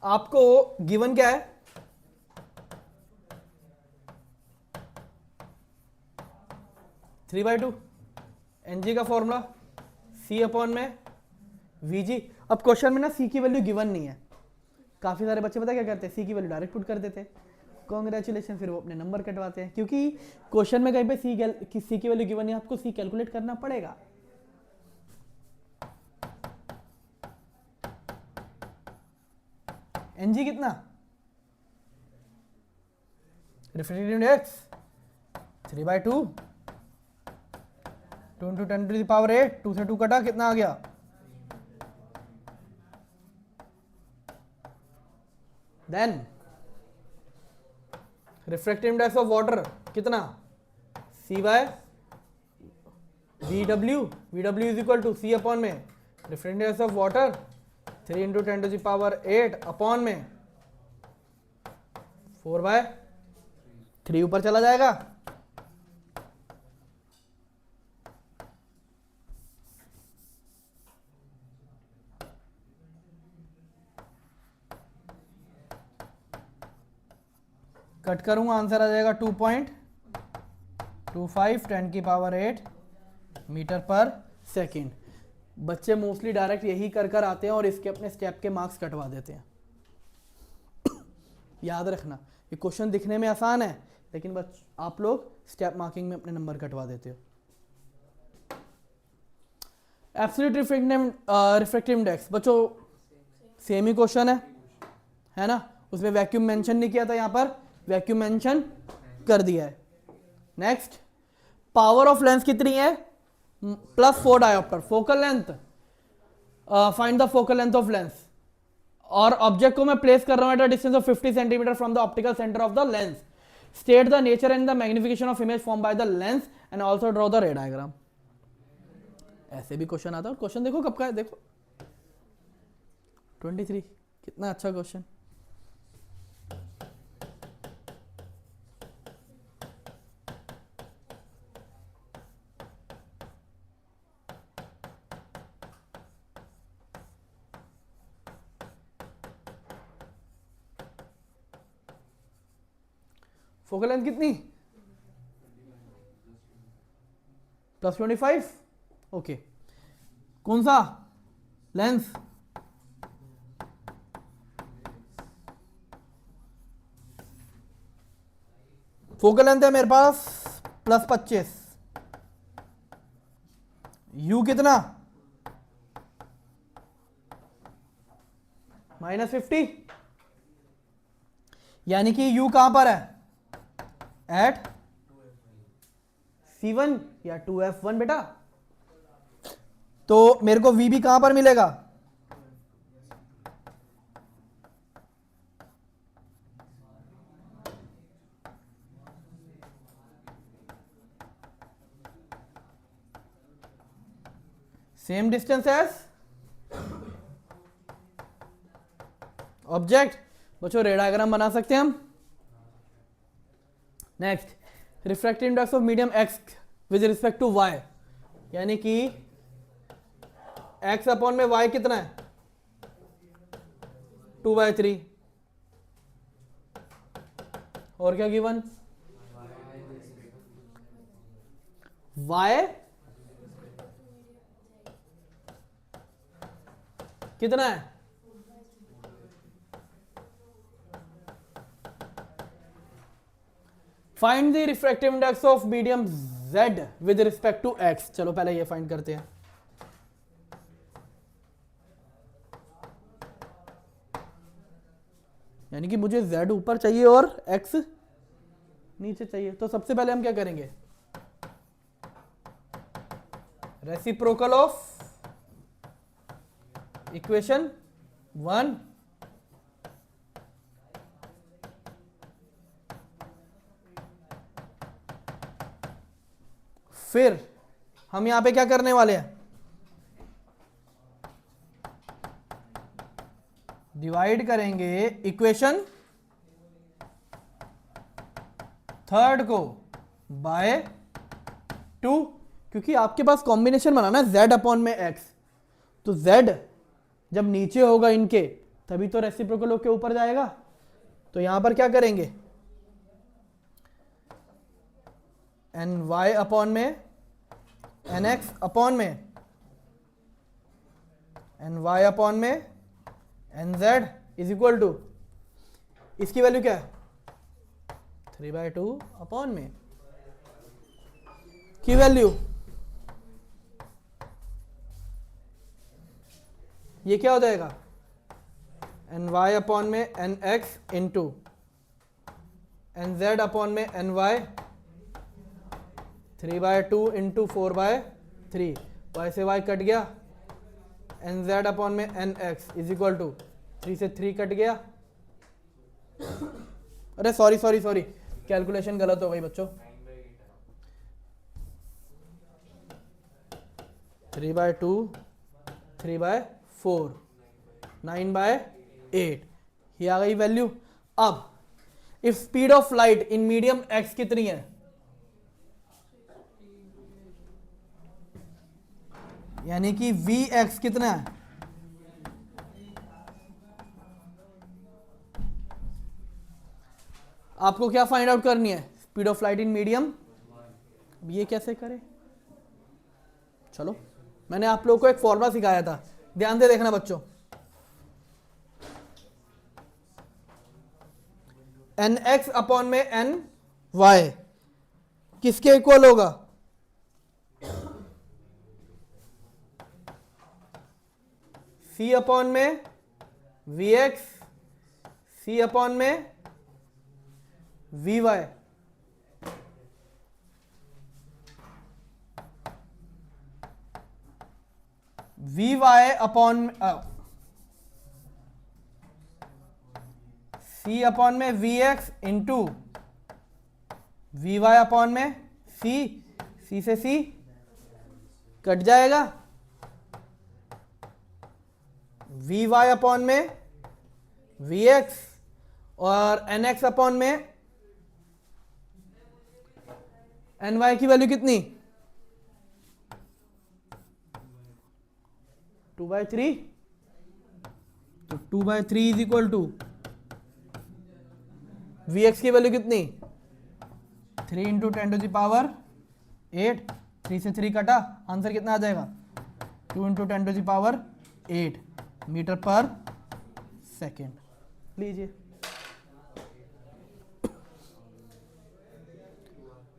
Speaker 1: आपको गिवन क्या है, थ्री बाई टू एनजी का फॉर्मूला सी अपॉन में वीजी. अब क्वेश्चन में ना सी की वैल्यू गिवन नहीं है. काफी सारे बच्चे पता क्या करते हैं, सी की वैल्यू डायरेक्ट पुट कर देते हैं. कॉन्ग्रेचुलेशन, फिर वो अपने नंबर कटवाते हैं क्योंकि क्वेश्चन में कहीं पे सी की वैल्यू गिवन नहीं, आपको सी कैलकुलेट करना पड़ेगा. एनजी कितना, रिफ्रैक्टिव इंडेक्स 3/2 2 × 10⁸, 2 से 2 कटा, कितना आ गया, then refractive index of water कितना, C by VW. VW is equal to C upon में refractive index of water 3 × 10⁸ upon में 4/3 ऊपर चला जाएगा. कट करूंगा, आंसर आ जाएगा 2.25 10⁸ मीटर पर सेकेंड. बच्चे मोस्टली डायरेक्ट यही कर कर आते हैं और इसके अपने स्टेप के मार्क्स कटवा देते हैं. याद रखना, ये क्वेश्चन दिखने में आसान है लेकिन आप लोग स्टेप मार्किंग में अपने नंबर कटवा देते हो. एब्सोल्यूट रिफ्रैक्टिव इंडेक्स बच्चों सेम ही क्वेश्चन है ना. उसमें वैक्यूम मेंशन नहीं किया था, यहां पर वैक्यूम मेंशन कर दिया है. नेक्स्ट, पावर ऑफ लेंस कितनी है, +4 dioptre. Focal length, find the focal length of lens. और ऑब्जेक्ट को मैं प्लेस कर रहा हूं eight a distance of 50 centimetre from the optical centre of the lens. State the nature and the magnification of image form by the lens and also draw the ray diagram. ऐसे भी question आता है. Question देखो कब का है, देखो 23. कितना अच्छा क्वेश्चन. फोकल लेंथ कितनी, +25. ओके, कौन सा लेंस, फोकल लेंथ है मेरे पास +25. यू कितना, -50. यानी कि यू कहां पर है, एट C1 या 2F1 बेटा. तो मेरे को V भी कहां पर मिलेगा, सेम डिस्टेंस एज ऑब्जेक्ट। बच्चों रे डायग्राम बना सकते हैं हम। Next refractive index of medium X with respect to Y, यानी कि एक्स अपॉन में वाई कितना है 2/3। और क्या गिवन, वाई कितना है find the refractive index of medium Z with respect to X। चलो पहले ये फाइंड करते हैं। यानी कि मुझे Z ऊपर चाहिए और X नीचे चाहिए। तो सबसे पहले हम क्या करेंगे, रेसिप्रोकल ऑफ इक्वेशन 1 फिर हम यहां पे क्या करने वाले हैं, डिवाइड करेंगे इक्वेशन थर्ड को बाय 2, क्योंकि आपके पास कॉम्बिनेशन बनाना है Z अपॉन में X। तो Z जब नीचे होगा इनके तभी तो रेसिप्रोकल होके ऊपर जाएगा। तो यहां पर क्या करेंगे, NY अपॉन में NX अपॉन में NY अपॉन में NZ इज इक्वल टू, इसकी वैल्यू क्या है 3/2 अपॉन में की वैल्यू, ये क्या हो जाएगा NY अपॉन में NX इंटू NZ अपॉन में NY 3/2 इंटू 4/3, y से y कट गया, NZ अपॉन में NX इज इक्वल टू 3 से 3 कट गया। अरे सॉरी कैलकुलेशन गलत हो गई बच्चों, 3/2 3/4 9/8 ये आ गई वैल्यू। अब if speed of light in medium x कितनी है, यानी कि Vx कितना है, आपको क्या फाइंड आउट करनी है, speed of light in medium. ये कैसे करें, चलो मैंने आप लोगों को एक फॉर्मूला सिखाया था, ध्यान से देखना बच्चों। NX अपॉन में NY किसके इक्वल होगा, C अपॉन में VX C अपॉन में VY। VY upon C upon में VX इंटू VY अपॉन में C से C कट जाएगा, VY अपॉन में VX और NX अपॉन में NY की वैल्यू कितनी 2/3। तो 2/3 इज इक्वल टू Vx की वैल्यू कितनी 3 इंटू 10⁸, 3 से 3 कटा, आंसर कितना आ जाएगा 2 इंटू 10⁸ मीटर पर सेकेंड। लीजिए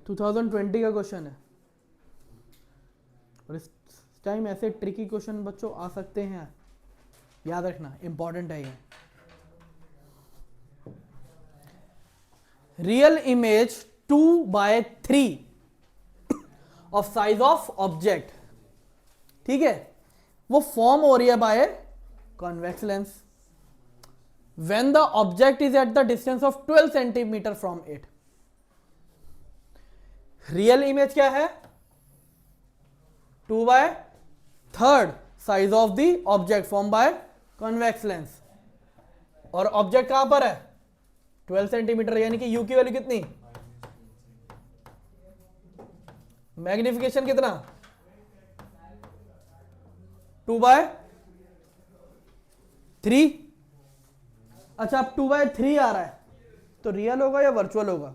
Speaker 1: 2020 का क्वेश्चन है, और इस टाइम ऐसे ट्रिकी क्वेश्चन बच्चों आ सकते हैं, याद रखना इंपॉर्टेंट है ये। Real image 2/3 of size of object, ठीक है, वो फॉर्म हो रही है by convex lens when the object is at the distance of 12 centimetre from it. Real image क्या है 2/3 size of the object form by convex lens, और object कहां पर है 12 सेंटीमीटर, यानी कि यू की वैल्यू कितनी, मैग्निफिकेशन कितना 2/3। अच्छा अब 2/3 आ रहा है तो रियल होगा या वर्चुअल होगा,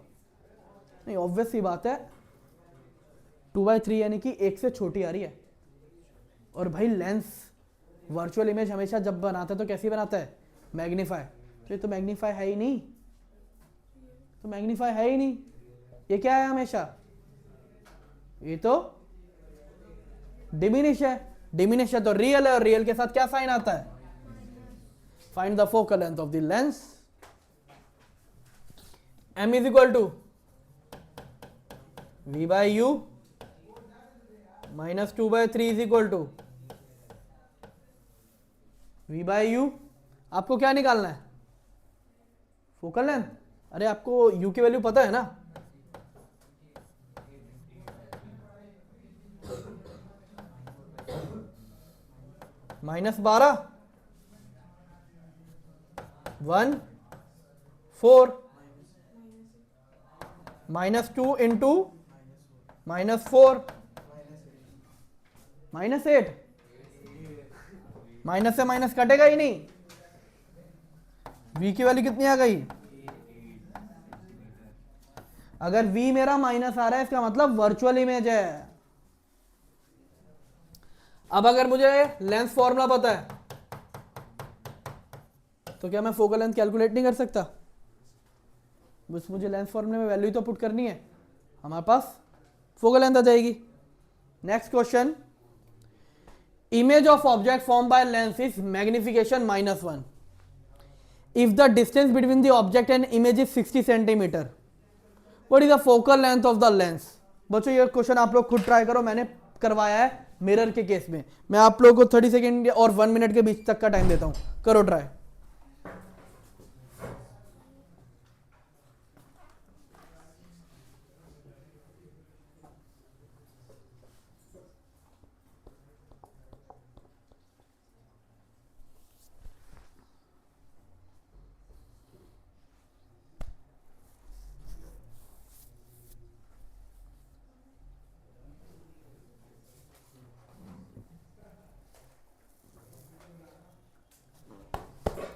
Speaker 1: नहीं ऑब्वियस सी बात है 2/3 यानी कि एक से छोटी आ रही है। और भाई लेंस वर्चुअल इमेज हमेशा जब बनाता है तो कैसी बनाता है मैग्नीफाई, तो ये तो मैग्नीफाई है ही नहीं, तो मैग्नीफाई है ही नहीं, ये क्या है हमेशा, ये तो डिमिनिश है, डिमिनिश है तो रियल है, और रियल के साथ क्या साइन आता है, find the focal length of the lens, m is equal to v by u minus 2/3 is equal to v by u। आपको क्या निकालना है फोकल लेंथ, अरे आपको u की वैल्यू पता है ना, -12 1 4 -2 इंटू -4 -8, माइनस से माइनस कटेगा ही नहीं, v की वैल्यू कितनी आ गई, अगर v मेरा माइनस आ रहा है इसका मतलब वर्चुअल इमेज है। अब अगर मुझे लेंस फॉर्मूला पता है तो क्या मैं फोकल लेंथ कैलकुलेट नहीं कर सकता, बस मुझे लेंस फॉर्मूले में वैल्यू तो पुट करनी है, हमारे पास फोकल लेंथ आ जाएगी। Next question, image of object form by lens is magnification -1 if the distance between the object and image is 60 centimetre, what is the focal length of the lens. बच्चों ये question आप लोग खुद try करो, मैंने करवाया है मिरर के केस में, मैं आप लोगों को 30 सेकेंड और 1 मिनट के बीच तक का टाइम देता हूं, करो ट्राई।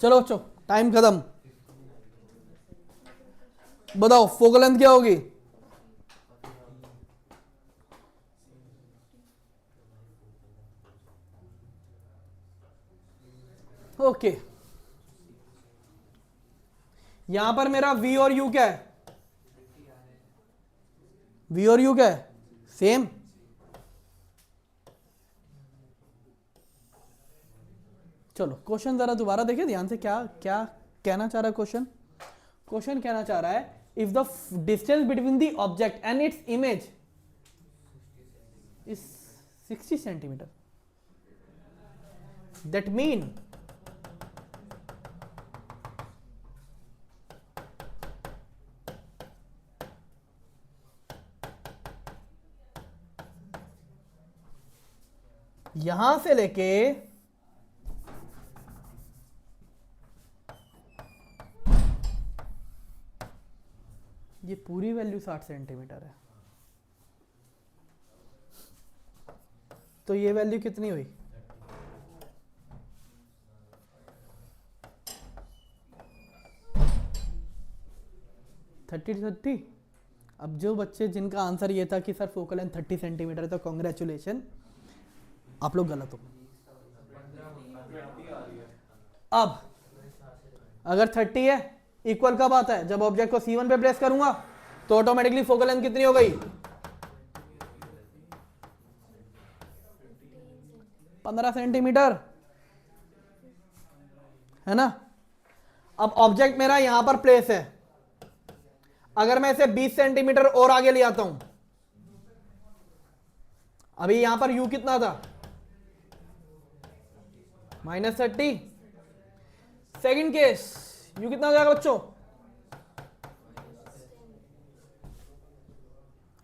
Speaker 1: चलो बच्चों टाइम खत्म, बताओ फोकल लेंथ क्या होगी, ओके यहां पर मेरा v और u क्या है, v और u क्या है सेम, चलो क्वेश्चन जरा दोबारा देखिए ध्यान से, क्या क्या कहना चाह रहा है क्वेश्चन, क्वेश्चन कहना चाह रहा है if the distance between the object and its image is 60 centimetre, that mean यहां से लेके ये पूरी वैल्यू 60 सेंटीमीटर है, तो ये वैल्यू कितनी हुई 30। अब जो बच्चे जिनका आंसर ये था कि सर फोकल लेंथ 30 सेंटीमीटर है तो कॉन्ग्रेचुलेशन, आप लोग गलत हो। अब अगर 30 है इक्वल कब आता है, जब ऑब्जेक्ट को C1 पे प्लेस करूंगा तो ऑटोमेटिकली फोकल लेंथ कितनी हो गई 15 सेंटीमीटर, है ना। अब ऑब्जेक्ट मेरा यहां पर प्लेस है, अगर मैं इसे 20 सेंटीमीटर और आगे ले आता हूं, अभी यहां पर u कितना था -30, सेकंड केस u कितना हो जाएगा बच्चों,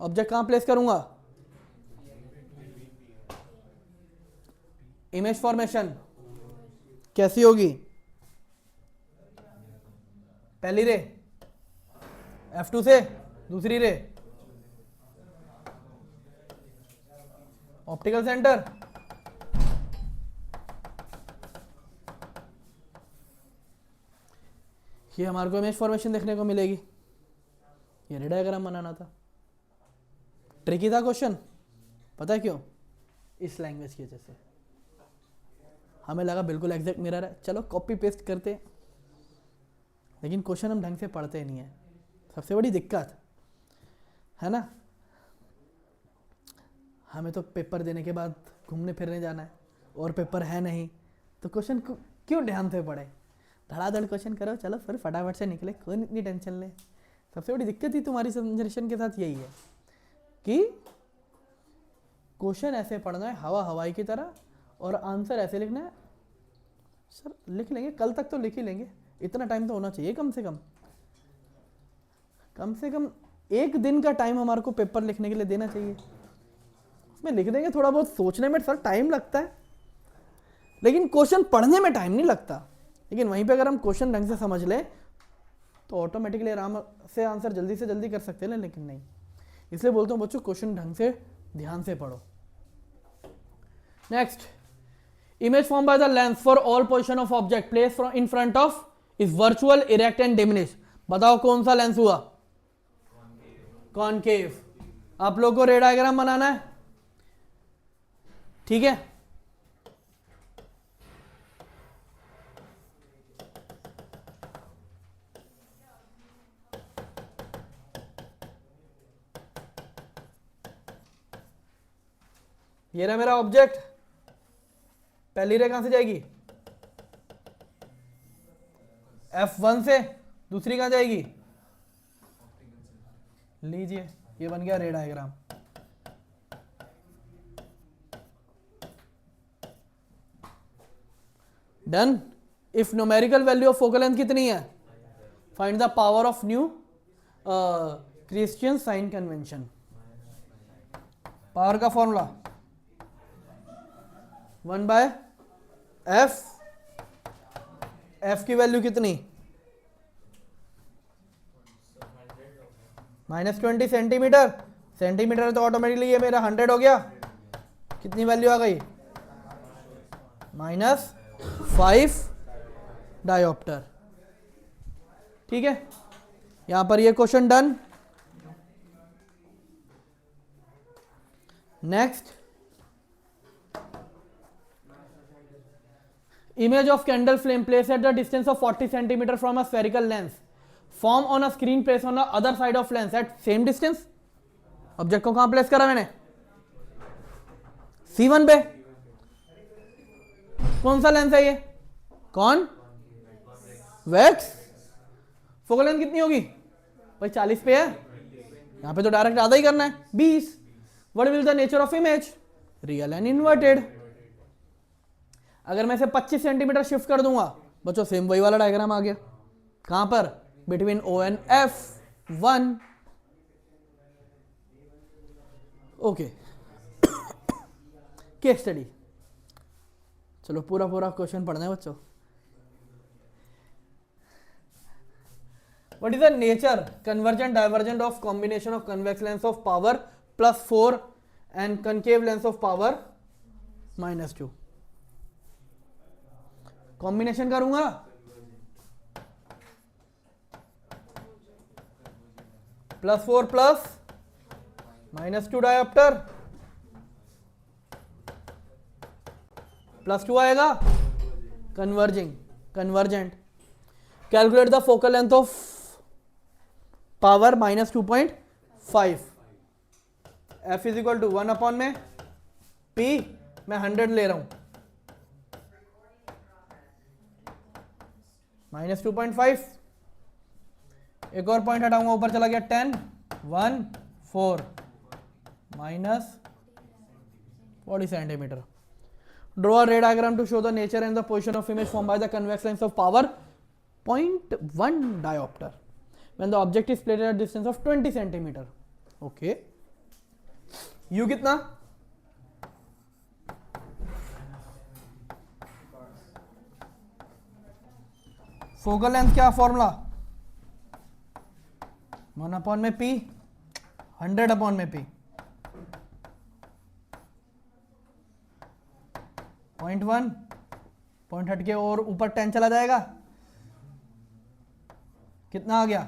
Speaker 1: ऑब्जेक्ट कहां प्लेस करूंगा, इमेज फॉर्मेशन कैसी होगी, पहली रे F2 से दूसरी रे ऑप्टिकल सेंटर, ये हमारे को इमेज फॉर्मेशन देखने को मिलेगी। ये रे डायग्राम बनाना था, ट्रिकी था क्वेश्चन, पता है क्यों? इस लैंग्वेज की वजह से हमें लगा बिल्कुल एग्जैक्ट मिरर है, चलो कॉपी पेस्ट करते, लेकिन क्वेश्चन हम ढंग से पढ़ते नहीं है, सबसे बड़ी दिक्कत है ना। हमें तो पेपर देने के बाद घूमने फिरने जाना है और पेपर है नहीं, तो क्वेश्चन क्यों ध्यान से पढ़े, धड़ाधड़ क्वेश्चन करो, चलो फिर फटाफट से निकले, कोई इतनी टेंशन ले। सबसे बड़ी दिक्कत ही तुम्हारी जनरेशन के साथ यही है कि क्वेश्चन ऐसे पढ़ना है हवा हवाई की तरह और आंसर ऐसे लिखना है। सर लिख लेंगे, कल तक तो लिख ही लेंगे, इतना टाइम तो होना चाहिए कम से कम एक दिन का टाइम हमारे को पेपर लिखने के लिए देना चाहिए। उसमें लिख देंगे, थोड़ा बहुत सोचने में सर टाइम लगता है, लेकिन क्वेश्चन पढ़ने में टाइम नहीं लगता। लेकिन वहीं पे अगर हम क्वेश्चन ढंग से समझ लें तो ऑटोमेटिकली आराम से आंसर जल्दी से जल्दी कर सकते हैं, लेकिन नहीं। इसलिए बोलता हूँ बच्चों क्वेश्चन ढंग से ध्यान से पढ़ो। Next, image formed by the lens for all position of object placed in front of is virtual, erect and diminished। बताओ कौन सा लेंस हुआ? कॉनकेव। आप लोग को रे डायग्राम बनाना है, ठीक है? ये रहा मेरा ऑब्जेक्ट, पहली रे कहां से जाएगी? F1 से, दूसरी कहां जाएगी? लीजिए, ये बन गया ray diagram. Done. If numerical value of focal length कितनी है? Find the power of new Cartesian sign convention. Power का फॉर्मूला 1/f। f की वैल्यू कितनी? -20 सेंटीमीटर। सेंटीमीटर तो ऑटोमेटिकली ये मेरा 100 हो गया। कितनी वैल्यू आ गई? -5 डायोप्टर। ठीक है, यहां पर ये question done. Next, image of candle flame placed at the distance of 40 centimeter from a spherical lens form on a screen placed on the other side of lens at same distance। Object को कहां place करा मैंने? C1 पे। कौन सा lens है ये? Convex. Focal length कितनी होगी भाई? 40 पे है, यहां पे तो डायरेक्ट आधा ही करना है, 20। What will the nature of image? Real and inverted. अगर मैं इसे 25 सेंटीमीटर शिफ्ट कर दूंगा बच्चों, सेम वही वाला डायग्राम आ गया। कहां पर? Between O and F1। Okay, case study. चलो पूरा क्वेश्चन पढ़ना है बच्चों। What is the nature, convergent, divergent of combination of convex lens of power +4 and concave lens of power -2? Combination करूंगा, +4 प्लस -2 डायोप्टर, +2 आएगा convergent. Calculate the focal length of power -2.5। F is equal to 1 में P, मैं 100 ले रहा हूं, -2.5। एक और point हटाऊंगा, ऊपर चला गया 10, 1, 4, -40 centimetre. Draw a ray diagram to show the nature and the position of image form by the convex lens of power 0.1 dioptre when the object is placed at distance of 20 centimetre. Okay, u कितना? Focal length क्या formula? 1 upon में P, 100 upon में P, 0.1 point हट के और ऊपर 10 चला जाएगा, कितना आ गया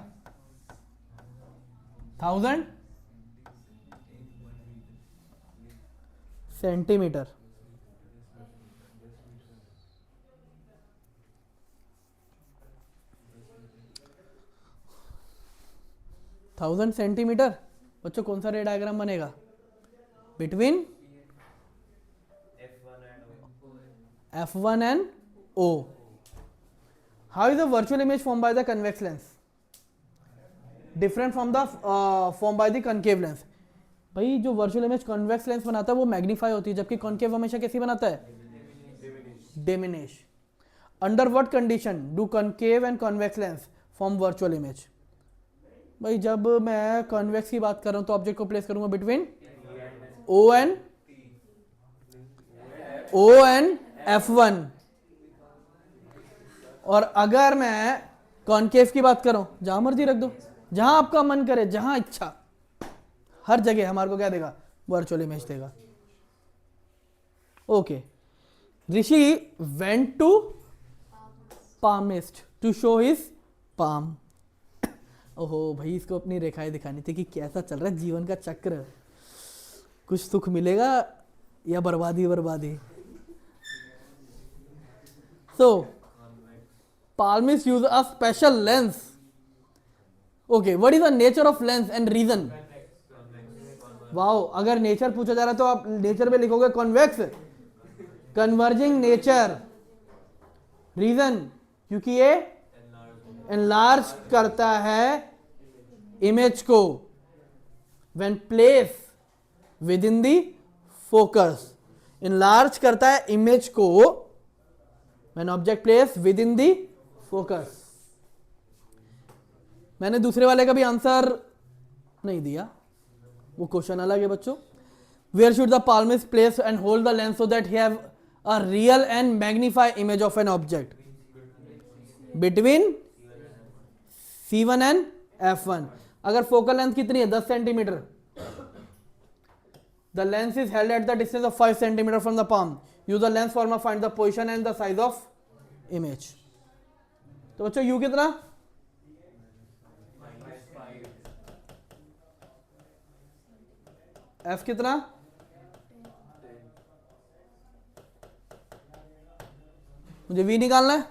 Speaker 1: 1000 सेंटीमीटर। Thousand centimetre. बच्चों कौन सा रे डायग्राम बनेगा between F1 and O? How is the virtual image formed by the convex lens different from the formed by the concave lens? भाई जो वर्चुअल इमेज कॉन्वेक्स लेंस बनाता है वो मैग्नीफाई होती है, जबकि कॉन्केव हमेशा कैसी बनाता है, diminish. Under what condition do concave and convex lens form virtual image? भाई जब मैं कॉन्वेक्स की बात कर रहा हूं तो ऑब्जेक्ट को प्लेस करूंगा बिटवीन O एंड F1, और अगर मैं कॉन्केव की बात करूं, जहां मर्जी रख दो, जहां आपका मन करे, जहां इच्छा, हर जगह हमारे को क्या देगा, वर्चुअल इमेज देगा। Okay, Rishi went to palmist to show his palm. ओहो भाई, इसको अपनी रेखाएं दिखानी थी कि कैसा चल रहा है जीवन का चक्र, कुछ सुख मिलेगा या बर्बादी बर्बादी। So, palmist use a special lens. Okay, what is the nature of lens and reason? Wow, अगर नेचर पूछा जा रहा है तो आप नेचर में लिखोगे कॉन्वेक्स, कन्वर्जिंग नेचर। रीजन, क्योंकि ये एनलार्ज करता है इमेज को when place with in the focus. Enlarge करता है इमेज को when object placed within the focus। मैंने दूसरे वाले का भी आंसर नहीं दिया, वो क्वेश्चन अलग है बच्चों। Where should the palmist place and hold the lens so that he have a real and magnified image of an object? Between C1 and F1। अगर फोकल लेंथ कितनी है 10 centimetre, the lens is held at the distance of 5 centimeter from the palm। Use the lens former, find the position and the size of image। तो बच्चों U कितना, F कितना, मुझे V निकालना है।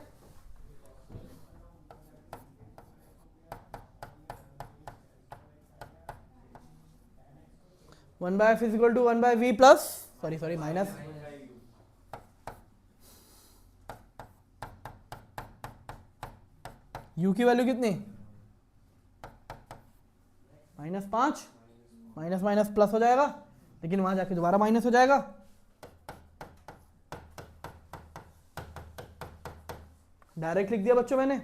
Speaker 1: One by F is equal to 1 by V plus sorry minus U की value कितनी, -5, minus minus plus हो जाएगा, लेकिन वहां जाके दोबारा माइनस हो जाएगा। डायरेक्ट लिख दिया बच्चों मैंने।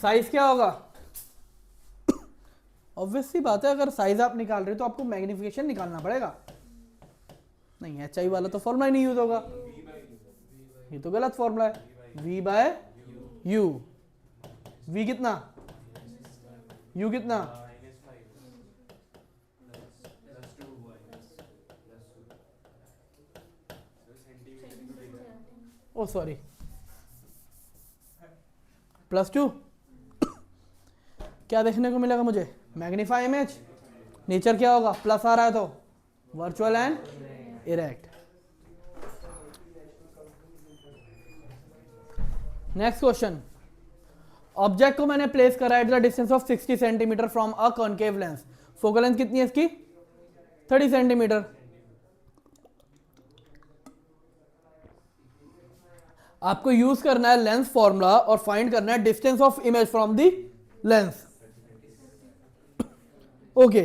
Speaker 1: साइज क्या होगा, ऑब्वियस सी बात है, अगर साइज आप निकाल रहे हो तो आपको मैग्निफिकेशन निकालना पड़ेगा। नहीं, एचआई वाला तो फॉर्मूला ही नहीं यूज होगा, ये तो गलत फॉर्मूला है। V बाय U, V कितना, U कितना, ओ सॉरी +2। क्या देखने को मिलेगा मुझे, मैग्नीफाई इमेज। नेचर क्या होगा, प्लस आ रहा है तो virtual and erect. Next question, object को मैंने प्लेस करा eight the distance of 60 centimetre from a concave lens. Focal length कितनी है इसकी, 30 सेंटीमीटर। आपको यूज करना है लेंस फॉर्मूला और फाइंड करना है distance of image from the lens. Okay,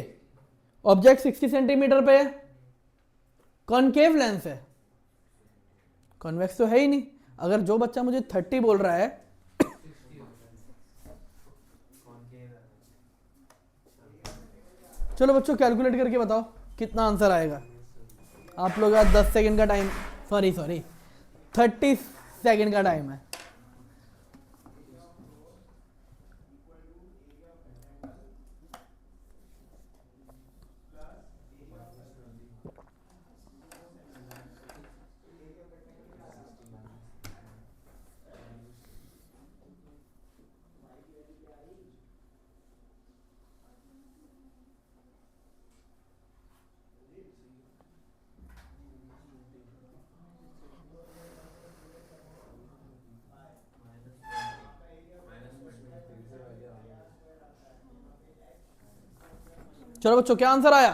Speaker 1: object 60 centimetre पे है, कॉन्केव लेंस है, कॉन्वेक्स तो है ही नहीं। अगर जो बच्चा मुझे 30 बोल रहा है चलो बच्चों कैलकुलेट करके बताओ कितना आंसर आएगा। आप लोग का 10 सेकंड का टाइम, सॉरी 30 सेकंड का टाइम है। चलो बच्चों क्या आंसर आया?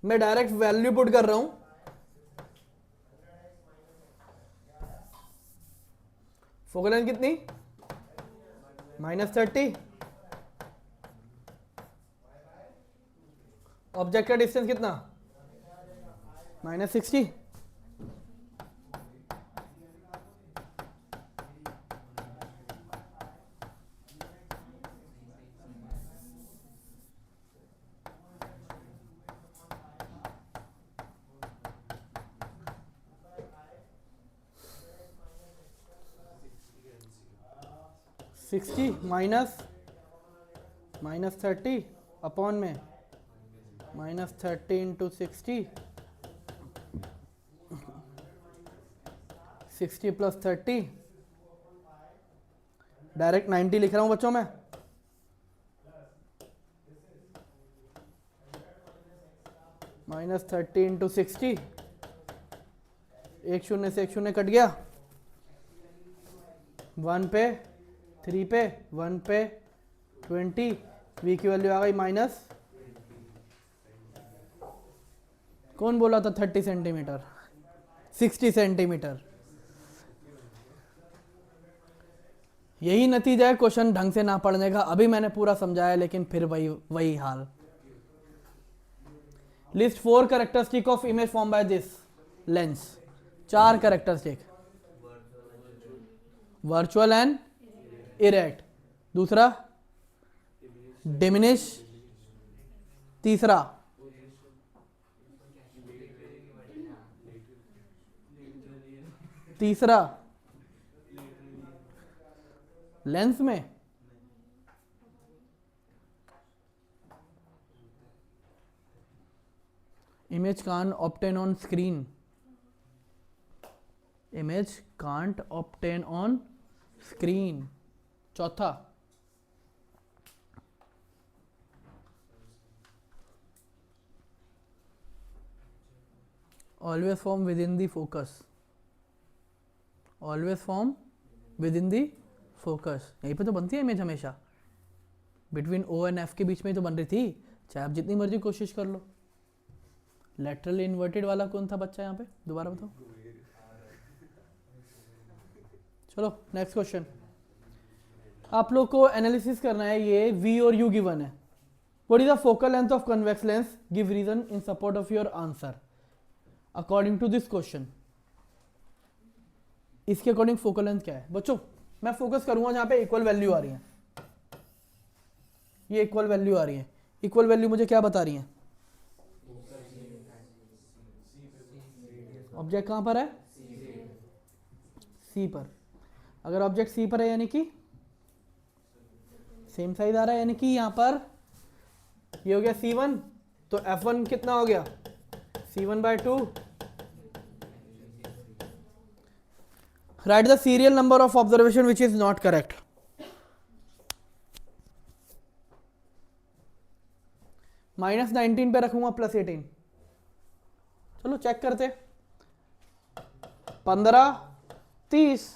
Speaker 1: मैं डायरेक्ट वैल्यू पुट कर रहा हूं। फोकल लेंथ कितनी? -30। ऑब्जेक्ट का डिस्टेंस कितना? -60। -60 -30 अपॉन में -30 इंटू 60 + 30 डायरेक्ट 90 लिख रहा हूं बच्चों मैं। -30 इंटू 60, एक शून्य से एक शून्य कट गया, 1 पे 3 पे 1 पे 20, v की वैल्यू आ गई माइनस, कौन बोला था 30 सेंटीमीटर, 60 सेंटीमीटर। यही नतीजा है क्वेश्चन ढंग से ना पढ़ने का। अभी मैंने पूरा समझाया लेकिन फिर वही हाल। List 4 characteristic of image form by this lens. 4 characteristic, virtual and erect, दूसरा डिमिनिश, तीसरा लेंस में image can't obtain on screen, image can't obtain on screen। चौथा always form within the focus, always form within the focus। यहीं पे तो बनती है image हमेशा, बिटवीन O एंड F के बीच में तो बन रही थी, चाहे आप जितनी मर्जी कोशिश कर लो। लेटरली इन्वर्टेड वाला कौन था बच्चा यहाँ पे, दोबारा बताओ। चलो नेक्स्ट क्वेश्चन। आप लोग को एनालिसिस करना है, ये V और U गिवन है। What is the focal length of convex lens, give reason in support of your answer according to this question. इसके अकॉर्डिंग फोकल लेंथ क्या है बच्चों? मैं फोकस करूंगा जहां पे इक्वल वैल्यू आ रही है, ये इक्वल वैल्यू आ रही है। इक्वल वैल्यू मुझे क्या बता रही है? ऑब्जेक्ट कहां पर है? सी पर। अगर ऑब्जेक्ट सी पर है यानी कि सेम साइज आ रहा है, यानी कि यहां पर ये हो गया C1, तो F1 कितना हो गया? C1/2। Right the serial number of observation which is not correct. -19 पे रखूंगा +18। चलो चेक करते। 15, 30,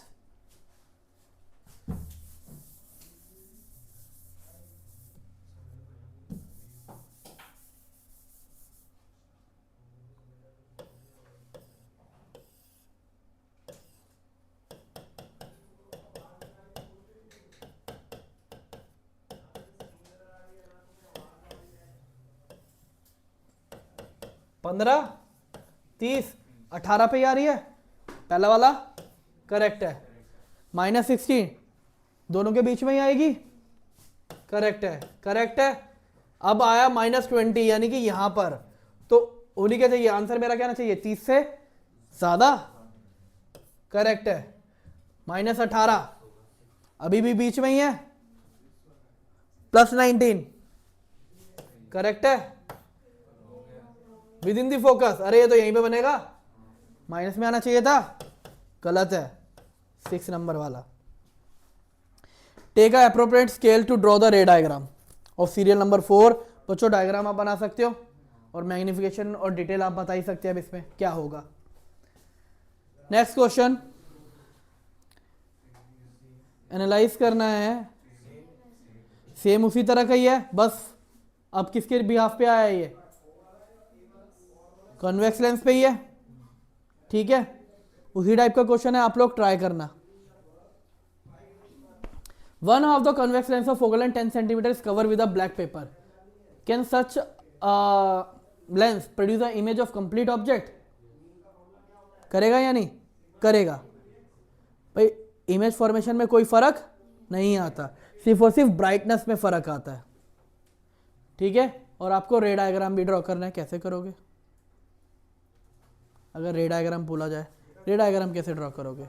Speaker 1: पंद्रह 30 18 पे आ रही है, पहला वाला करेक्ट है। -16 दोनों के बीच में ही आएगी, करेक्ट है, करेक्ट है। अब आया -20 यानी कि यहां पर, तो उन्हीं क्या चाहिए, आंसर मेरा क्या आना चाहिए, 30 से ज्यादा, करेक्ट है। -18 अभी भी बीच में ही है, +19 करेक्ट है, विद इन दी फोकस, अरे ये तो यहीं पे बनेगा, माइनस में आना चाहिए था, गलत है, 6 नंबर वाला। Take a appropriate scale to draw the ray diagram of serial number 4। बच्चों डायग्राम आप बना सकते हो और मैग्निफिकेशन और डिटेल आप बता ही सकते हैं अब इसमें क्या होगा। नेक्स्ट क्वेश्चन एनालाइज करना है, सेम उसी तरह का ही है, बस अब किसके बिहाफ पे आया है ये, कॉन्वेक्स लेंस पे ही है, ठीक है, उसी टाइप का क्वेश्चन है, आप लोग ट्राई करना। One half the convex lens of focal length 10 cm is covered with a black paper. Can such lens produce an image of complete object? करेगा या नहीं करेगा भाई, इमेज फॉर्मेशन में कोई फर्क नहीं आता, सिर्फ और सिर्फ ब्राइटनेस में फर्क आता है, ठीक है। और आपको रे डायग्राम भी ड्रॉ करना है, कैसे करोगे, अगर रे डायग्राम बोला जाए, रे डायग्राम कैसे ड्रॉ करोगे,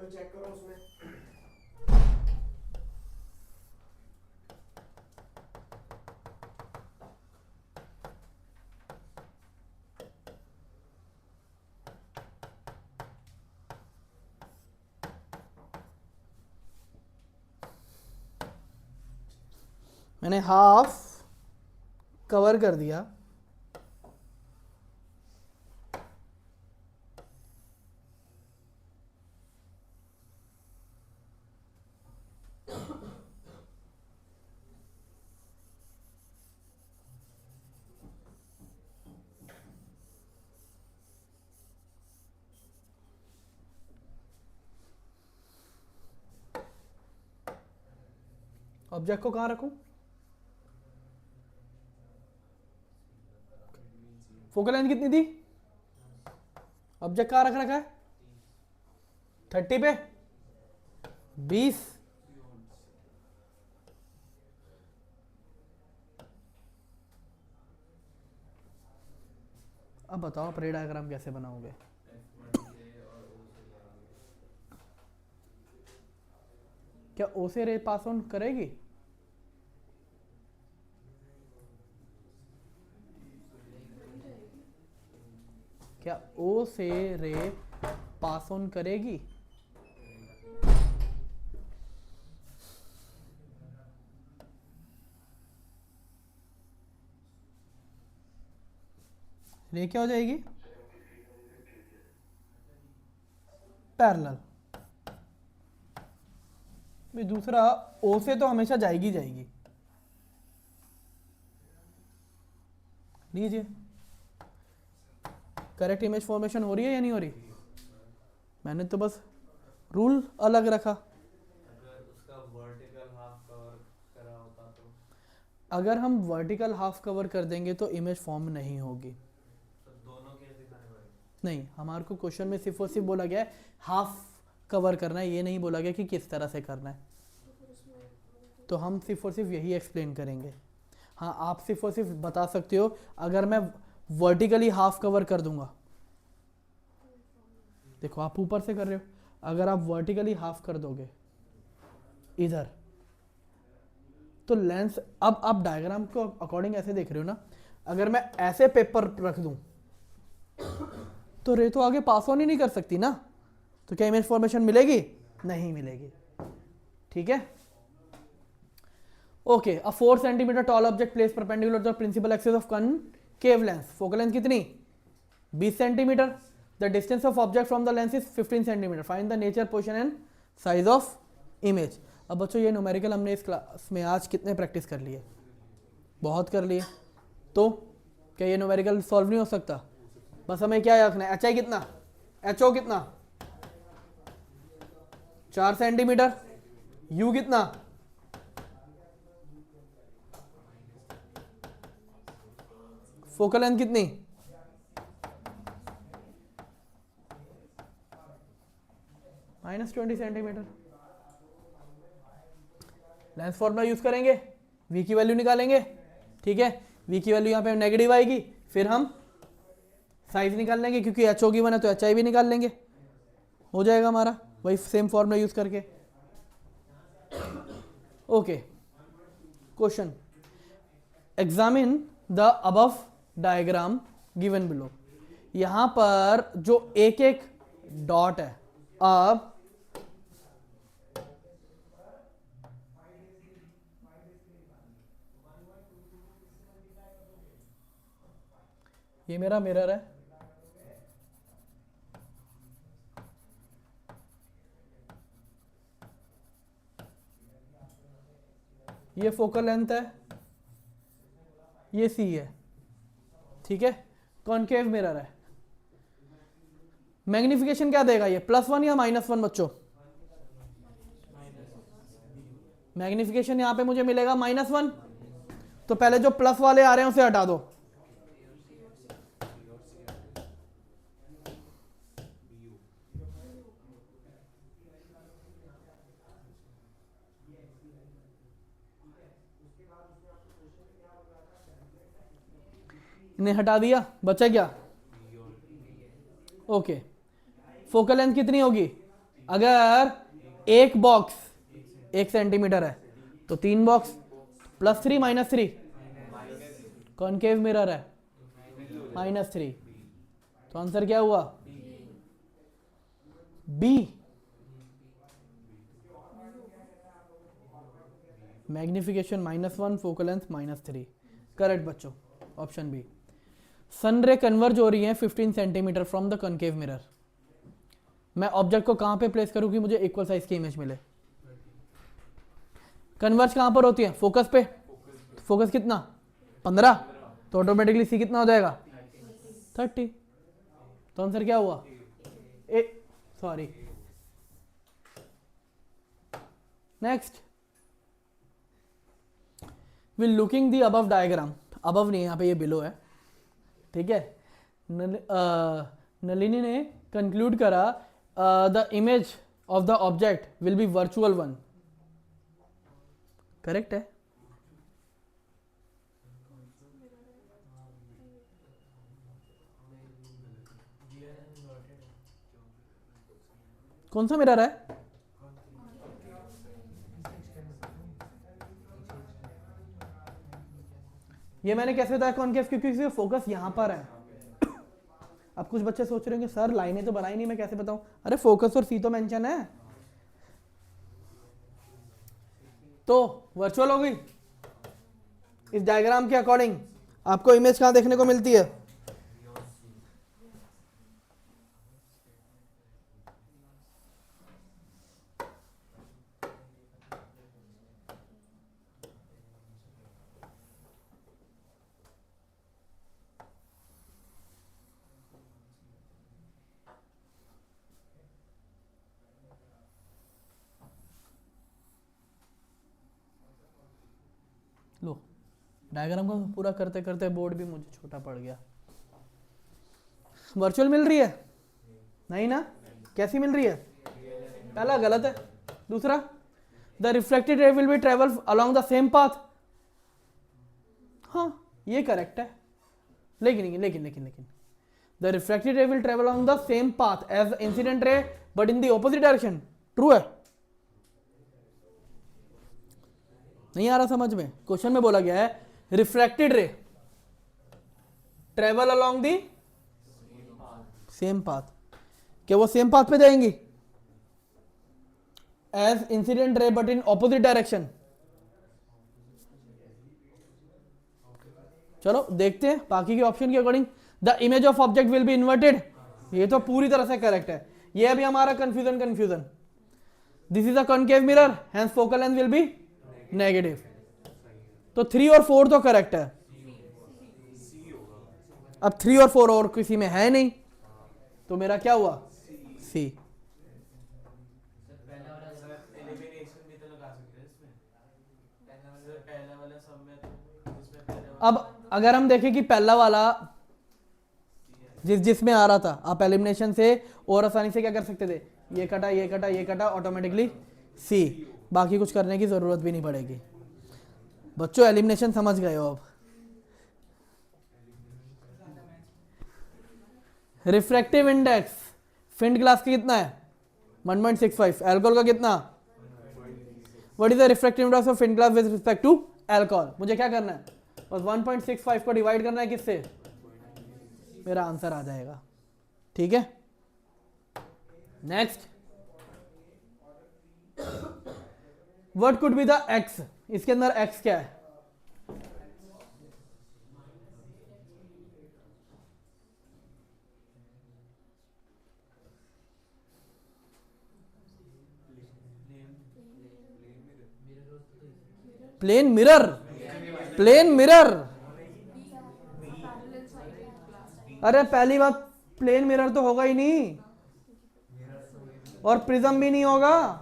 Speaker 2: चेक करो उसमें।
Speaker 1: मैंने हाफ कवर कर दिया, ऑब्जेक्ट को कहां रखूं, फोकल लेंथ कितनी थी, ऑब्जेक्ट कहां रख रखा है, 30 पे 20, अब बताओ आप रे डायग्राम कैसे बनाओगे, क्या ओ से रे पास ऑन करेगी, क्या ओ से रे पास ऑन करेगी, रे क्या हो जाएगी, पैरेलल, दूसरा ओ से तो हमेशा जाएगी जाएगी, लीजिए करेक्ट इमेज फॉर्मेशन हो रही है या नहीं हो रही, मैंने तो बस रूल अलग रखा।
Speaker 2: अगर उसका वर्टिकल हाफ कवर करा होता तो,
Speaker 1: अगर हम वर्टिकल हाफ कवर कर देंगे तो इमेज फॉर्म नहीं होगी,
Speaker 2: तो दोनों के दिखाने पड़ेंगे।
Speaker 1: नहीं, हमारे को क्वेश्चन में सिर्फ और सिर्फ बोला गया है हाफ कवर करना है, ये नहीं बोला गया कि किस तरह से करना है, तो हम सिर्फ और सिर्फ यही एक्सप्लेन करेंगे। हाँ आप सिर्फ और सिर्फ बता सकते हो, अगर मैं वर्टिकली हाफ कवर कर दूंगा, देखो आप ऊपर से कर रहे हो, अगर आप वर्टिकली हाफ कर दोगे इधर, तो लेंस, अब आप डायग्राम को अकॉर्डिंग ऐसे देख रहे हो ना, अगर मैं ऐसे पेपर रख दूं तो रे तो आगे पास ऑन ही नहीं कर सकती ना, तो क्या इमेज फॉर्मेशन मिलेगी, नहीं मिलेगी, ठीक है। Okay, a 4 centimetre tall object place perpendicular to the principal axis of concave lens, focal length कितनी 20 centimetre, the distance of object from the lens is 15 centimetre, find the nature position and size of image. अब बच्चों ये numerical हमने इस class में आज कितने practice कर लिए, बहुत कर लिए, तो क्या ये न्यूमेरिकल सॉल्व नहीं हो सकता, बस हमें क्या रखना है, एच आई कितना, एच ओ कितना 4 सेंटीमीटर, यू कितना फोकल लेंथ कितनी -20 सेंटीमीटर, लेंस फॉर्मूला यूज करेंगे, v की वैल्यू निकालेंगे, ठीक है, v की वैल्यू यहाँ पे नेगेटिव आएगी, फिर हम साइज निकाल लेंगे, क्योंकि एच ओ गिवन है तो एच आई भी निकाल लेंगे, हो जाएगा हमारा वही सेम फॉर्मूला यूज करके। Okay, question, examine the above diagram given below. यहां पर जो एक एक डॉट है, अब ये मेरा मिरर है, ये फोकल लेंथ है, ये सी है, ठीक है, कॉनकेव मिरर है। मैग्निफिकेशन क्या देगा ये, +1 या -1 बच्चों? मैग्निफिकेशन यहां पे मुझे मिलेगा -1, तो पहले जो प्लस वाले आ रहे हैं उसे हटा दो, इन्हें हटा दिया, बचा क्या? ओके, फोकल लेंथ कितनी होगी? अगर एक बॉक्स 1 सेंटीमीटर है तो 3 बॉक्स, +3 -3, कॉनकेव मिरर है -3, तो आंसर क्या हुआ? B. Magnification -1, focal length -3, correct बच्चों, option B. Sun ray converge हो रही है 15 centimetre from the concave mirror. मैं ऑब्जेक्ट को कहां पे प्लेस करूं कि मुझे इक्वल साइज की इमेज मिले? कन्वर्ज कहां पर होती है? फोकस पे। फोकस कितना? 15, तो ऑटोमेटिकली सी कितना हो जाएगा? 30, तो आंसर क्या हुआ? Sorry, next, will looking the above diagram, above नहीं, यहाँ पे ये बिलो है, ठीक है। नलिनी ने कंक्लूड करा the image of the object will B virtual one, correct है। कौन सा मिरर है? ये मैंने कैसे बताया कॉनकेव? क्योंकि फोकस यहां पर है। अब कुछ बच्चे सोच रहे होंगे सर लाइनें तो बनाई नहीं, मैं कैसे बताऊं? अरे फोकस और सी तो मेंशन है, तो वर्चुअल हो गई। इस डायग्राम के अकॉर्डिंग आपको इमेज कहां देखने को मिलती है? लो, डायग्राम को पूरा करते करते बोर्ड भी मुझे छोटा पड़ गया। वर्चुअल मिल रही है? नहीं ना, कैसी मिल रही है? पहला गलत है, दूसरा the reflected ray will be travel along the same path, हाँ ये करेक्ट है, लेकिन लेकिन लेकिन लेकिन the reflected ray will travel along the same path as incident ray but in the opposite direction, true है? नहीं आ रहा समझ में? क्वेश्चन में बोला गया है reflected ray travel along the same path, क्या वो सेम पाथ पे जाएंगी? As incident ray but in opposite direction. चलो देखते हैं बाकी के ऑप्शन के according. The image of object will be inverted, ये तो पूरी तरह से करेक्ट है। ये अभी हमारा confusion. This is a concave mirror, hence focal length will be negative, तो 3 और 4 तो करेक्ट है। अब 3 और 4 और किसी में है नहीं, तो मेरा क्या हुआ? सी। अब अगर हम देखें कि पहला वाला जिसमें आ रहा था, आप एलिमिनेशन से और आसानी से क्या कर सकते थे? ये कटा, ये कटा, ये कटा, ऑटोमेटिकली सी। बाकी कुछ करने की ज़रूरत भी नहीं पड़ेगी। बच्चों एलिमिनेशन समझ गए हो अब। रिफ्रैक्टिव इंडेक्स फिंट ग्लास का कितना है 1.65, अल्कोहल का कितना, what is the refractive index of flint glass with respect to alcohol. मुझे क्या करना है बस 1.65 को डिवाइड करना है किससे, मेरा आंसर आ जाएगा। ठीक है, next what could be the x, इसके अंदर एक्स क्या है, प्लेन मिरर, प्लेन मिरर। अरे पहली बात प्लेन मिरर तो होगा ही नहीं और प्रिज्म भी नहीं होगा।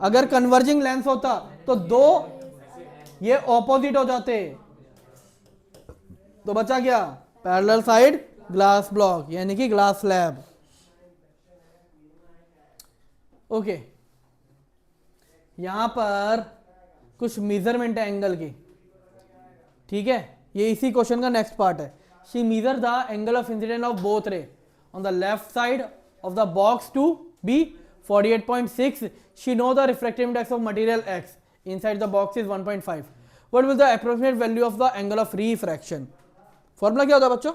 Speaker 1: अगर कन्वर्जिंग लेंस होता तो दो ये ऑपोजिट हो जाते, तो बचा क्या पैरेलल साइड ग्लास ब्लॉक यानी कि ग्लास स्लैब। ओके, यहां पर कुछ मेजरमेंट है एंगल की। ठीक है, ये इसी क्वेश्चन का नेक्स्ट पार्ट है। She measure the angle of incident of both ray on the left side of the box to be 48.6. She know the refractive index of material x inside the box is 1.5. what will the approximate value of the angle of refraction? Formula क्या होता है बच्चों,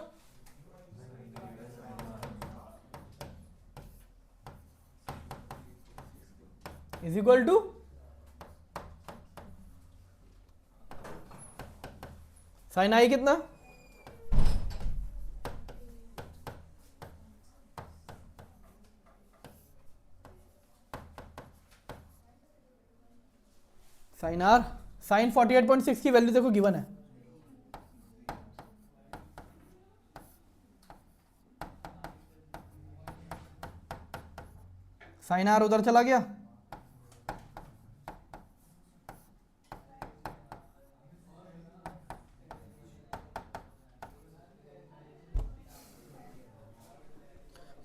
Speaker 1: is equal to sign आई कितना, sign are, sign 48.6 की value देखो given है, sign are उधर चला गया,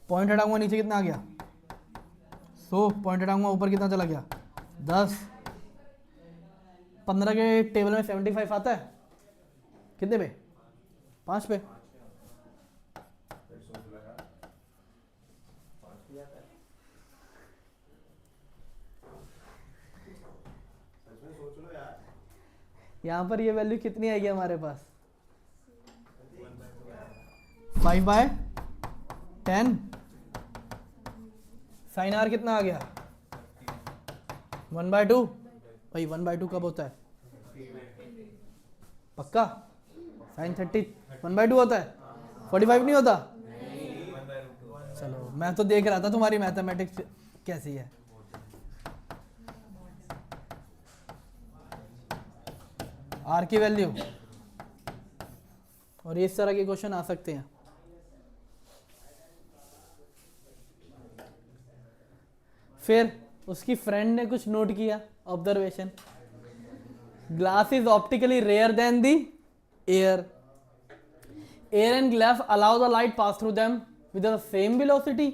Speaker 1: पॉइंट हटाऊंगा नीचे कितना आ गया 100, पॉइंट हटाऊंगा ऊपर कितना चला गया 10, 15 के टेबल में 75 आता है, कितने पे 5 पे, यहां पर ये वैल्यू कितनी आएगी हमारे पास 5/10, साइन आर कितना आ गया 1/2। भाई 1/2 कब होता है पक्का, साइन 30 1/2 होता है, 45 नहीं होता। चलो मैं तो देख रहा था तुम्हारी मैथमेटिक्स कैसी है। आर की वैल्यू, और इस तरह के क्वेश्चन आ सकते हैं। फिर उसकी फ्रेंड ने कुछ नोट किया, observation, glass is optically rare than the air, air and glass allow the light pass through them with the same velocity,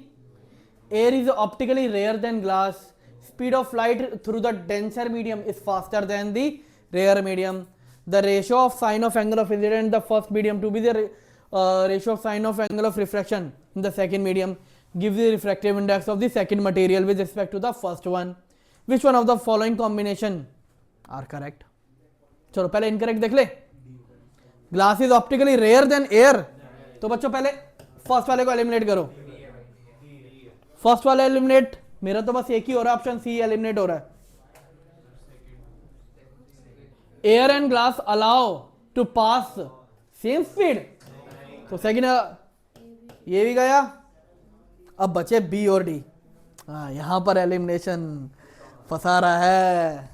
Speaker 1: air is optically rare than glass, speed of light through the denser medium is faster than the rare medium, the ratio of sine of angle of incidence in the first medium to be the ratio of sine of angle of refraction in the second medium gives the refractive index of the second material with respect to the first one. Which one of the following combination are correct? चलो पहले incorrect देख ले, glass is optically rare than air, तो बच्चों पहले first वाले को eliminate करो, फर्स्ट वाला एलिमिनेट, मेरा तो बस एक ही हो रहा है, ऑप्शन सी एलिमिनेट हो रहा है। Air and glass allow to pass same speed, तो सेकेंड ये भी गया, अब बचे बी और डी। हाँ यहां पर एलिमिनेशन फंसा रहा है।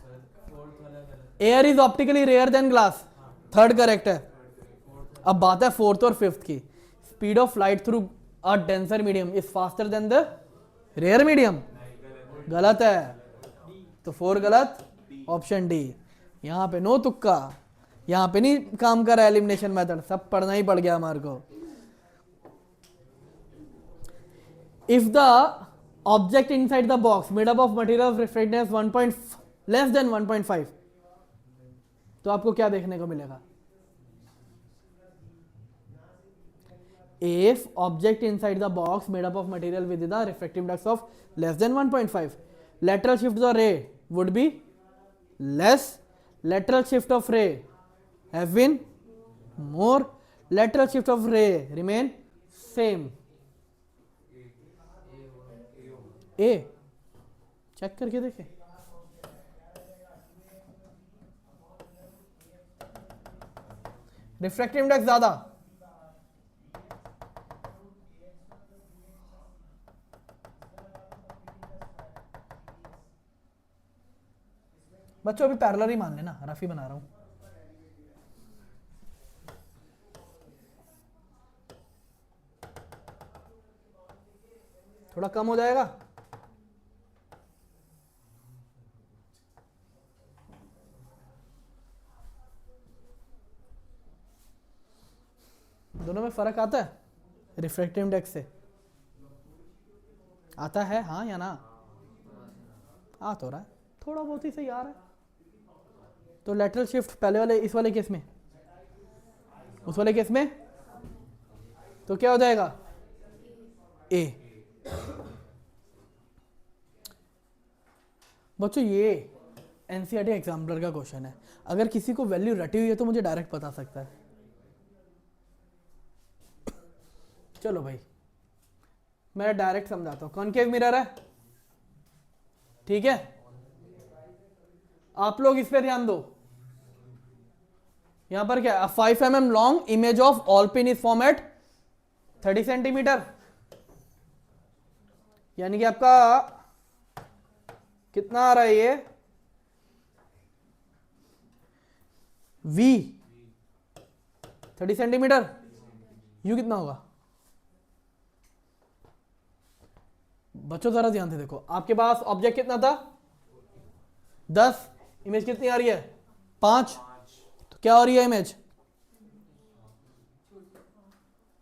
Speaker 1: Air is optically rare than glass, third correct है। अब बात है फोर्थ और फिफ्थ की, speed of light through a denser medium is faster than the rare medium, गलत है, तो 4 गलत, ऑप्शन डी। यहां पे नो तुक्का, यहां पे नहीं काम कर रहा एलिमिनेशन मेथड, सब पढ़ना ही पड़ गया हमारे को। If the object inside the box made up of material refractive 1. Less than 1.5, तो आपको क्या देखने को मिलेगा? If object inside the box made up of material with the refractive index of less than 1.5, lateral shift of the ray would be less, lateral shift of ray have been more, lateral shift of ray remain same. A check करके देखें. Refractive index ज्यादा, बच्चों अभी parallel ही मान लेना, rough ही बना रहा हूं. थोड़ा कम हो जाएगा. दोनों में फर्क आता है रिफ्रैक्टिव इंडेक्स से? आता है हाँ या ना? आ तो रहा है, थोड़ा बहुत ही सही आ रहा है. तो लेटरल शिफ्ट पहले वाले, इस वाले केस में, उस वाले केस में, तो क्या हो जाएगा? ए. बच्चों ये एनसीईआरटी एग्जाम्पलर का क्वेश्चन है. अगर किसी को वैल्यू रटी हुई है तो मुझे डायरेक्ट बता सकता है. चलो भाई मैं डायरेक्ट समझाता हूं. कॉनकेव मिरर है, ठीक है. आप लोग इस पे ध्यान दो. यहां पर क्या, 5 mm long image of all pin is form at 30 centimetre. यानी कि आपका कितना आ रहा है ये? V 30 centimetre. यू कितना होगा? बच्चों जरा ध्यान से देखो. आपके पास ऑब्जेक्ट कितना था? 10. इमेज कितनी आ रही है? 5. तो क्या हो रही है इमेज?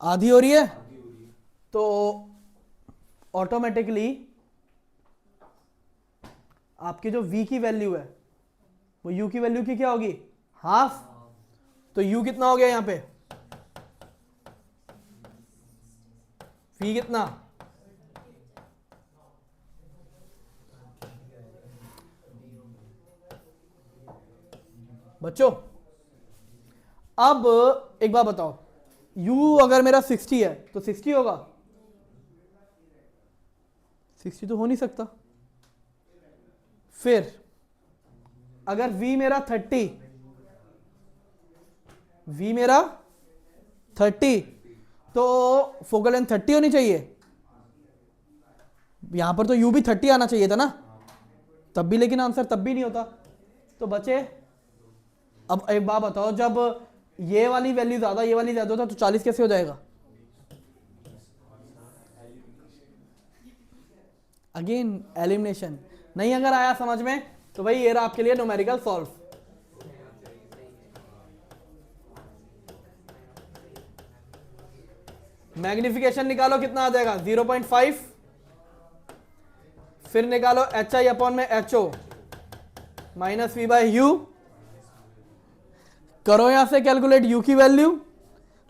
Speaker 1: आधी हो रही है. तो ऑटोमेटिकली आपकी जो v की वैल्यू है वो u की वैल्यू की क्या होगी? हाफ. तो u कितना हो गया यहां पे? v कितना? बच्चों अब एक बात बताओ, u अगर मेरा 60 है तो 60 होगा? 60 तो हो नहीं सकता. फिर अगर v मेरा 30, v मेरा 30, तो फोकल लेंथ 30 होनी चाहिए. यहां पर तो u भी 30 आना चाहिए था ना, तब भी, लेकिन आंसर तब भी नहीं होता. तो बचे, अब एक बात बताओ, जब ये वाली वैल्यू ज्यादा, ये वाली ज्यादा होता तो 40 कैसे हो जाएगा? Again elimination. नहीं अगर आया समझ में तो भाई ये रहा आपके लिए न्यूमेरिकल सॉल्व. मैग्निफिकेशन निकालो, कितना आ जाएगा? 0.5. फिर निकालो एच आई अपॉन में H O minus V by U. करो यहां से कैलकुलेट u की वैल्यू,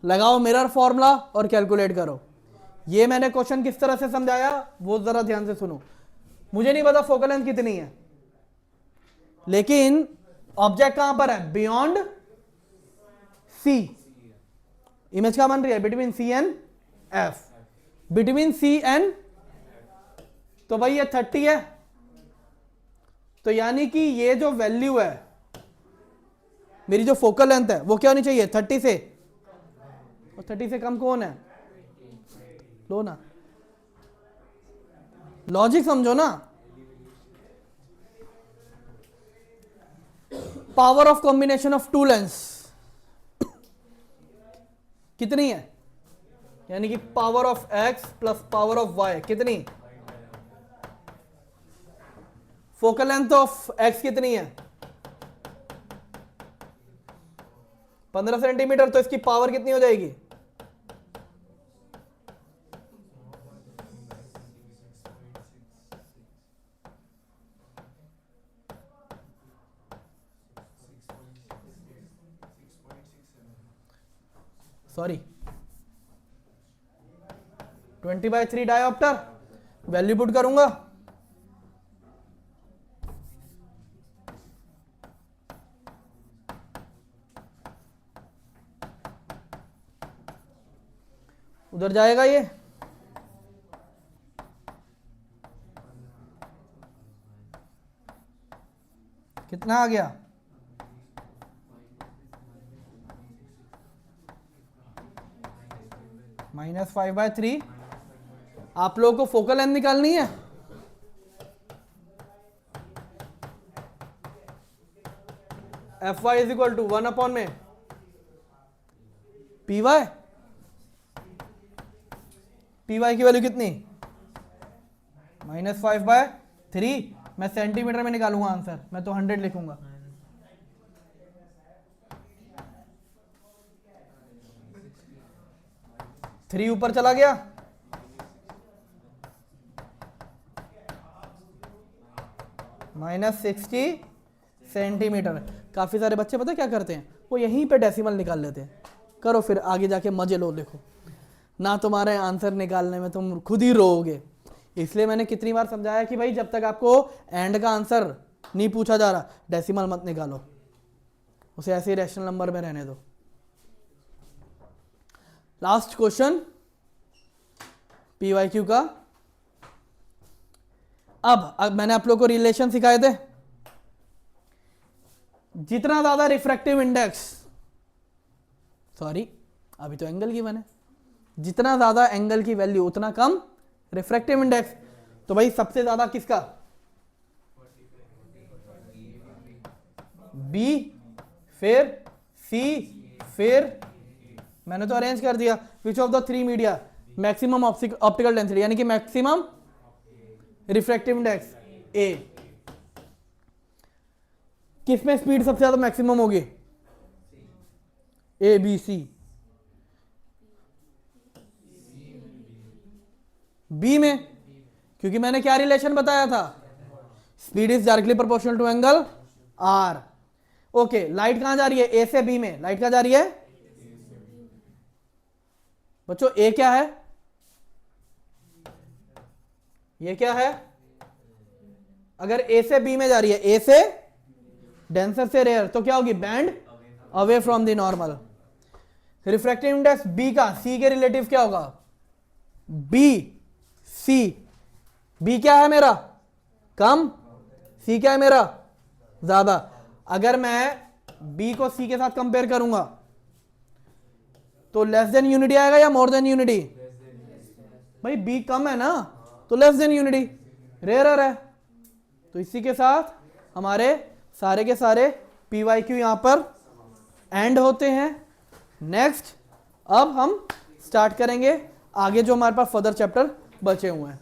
Speaker 1: लगाओ मिरर फॉर्मूला और कैलकुलेट करो. ये मैंने क्वेश्चन किस तरह से समझाया वो जरा ध्यान से सुनो. मुझे नहीं पता फोकल लेंथ कितनी है, लेकिन ऑब्जेक्ट कहां पर है? Beyond C. इमेज क्या बन रही है? Between C and F. Between C and, तो भाई ये 30 है. तो यानी कि ये जो वैल्यू है, मेरी जो फोकल लेंथ है वो क्या होनी चाहिए? 30 से. और 30 से कम कौन है? लो ना, लॉजिक समझो ना. Power of combination of two lens कितनी है? यानी कि power of x plus power of y कितनी? फोकल लेंथ ऑफ x कितनी है? 15 सेंटीमीटर. तो इसकी पावर कितनी हो जाएगी? सॉरी 20/3 डायोप्टर, वैल्यू पुट करूंगा, उधर जाएगा ये, कितना आ गया, -5/3। आप लोगों को फोकल लेंथ निकालनी है, Fy is equal to 1 upon में Py, Py की वैल्यू कितनी, -5/3। मैं सेंटीमीटर में निकालूंगा आंसर, मैं तो 100 लिखूंगा। थ्री ऊपर चला गया, -60 सेंटीमीटर। काफी सारे बच्चे पता क्या करते हैं, वो यहीं पे डेसिमल निकाल लेते हैं। करो फिर आगे जाके मजे लो, देखो ना तुम्हारे आंसर निकालने में तुम खुद ही रोओगे। इसलिए मैंने कितनी बार समझाया कि भाई जब तक आपको एंड का आंसर नहीं पूछा जा रहा, डेसिमल मत निकालो, उसे ऐसे ही रैशनल नंबर में रहने दो। लास्ट क्वेश्चन PYQ का। अब मैंने आप लोग को रिलेशन सिखाए थे, जितना ज्यादा रिफ्रैक्टिव इंडेक्स, सॉरी अभी तो एंगल की बने, जितना ज्यादा एंगल की वैल्यू उतना कम रिफ्रैक्टिव इंडेक्स। तो भाई सबसे ज्यादा किसका, B, फिर C, फिर मैंने तो अरेंज कर दिया, which of the 3 media maximum optical density, यानी कि मैक्सिमम रिफ्रैक्टिव इंडेक्स A। किसमें स्पीड सबसे ज्यादा मैक्सिमम होगी, A, B, C। B में, क्योंकि मैंने क्या रिलेशन बताया था, speed is directly proportional to angle R। Okay, light कहां जा रही है, A से B में, लाइट कहां जा रही है बच्चों, A क्या है, ये क्या है, अगर A से B में जा रही है, A से डेंसर से रेयर, तो क्या होगी, band away from the normal. Refractive index B का C के रिलेटिव क्या होगा, B, C। B क्या है मेरा, कम, C क्या है मेरा, ज्यादा। अगर मैं B को C के साथ कंपेयर करूंगा तो लेस देन यूनिटी आएगा या मोर देन यूनिटी, भाई B कम है ना, तो लेस देन यूनिटी, रेयरर है। तो इसी के साथ हमारे सारे के सारे PYQ यहां पर एंड होते हैं। नेक्स्ट अब हम स्टार्ट करेंगे आगे जो हमारे पास फर्दर चैप्टर बचे हुए हैं।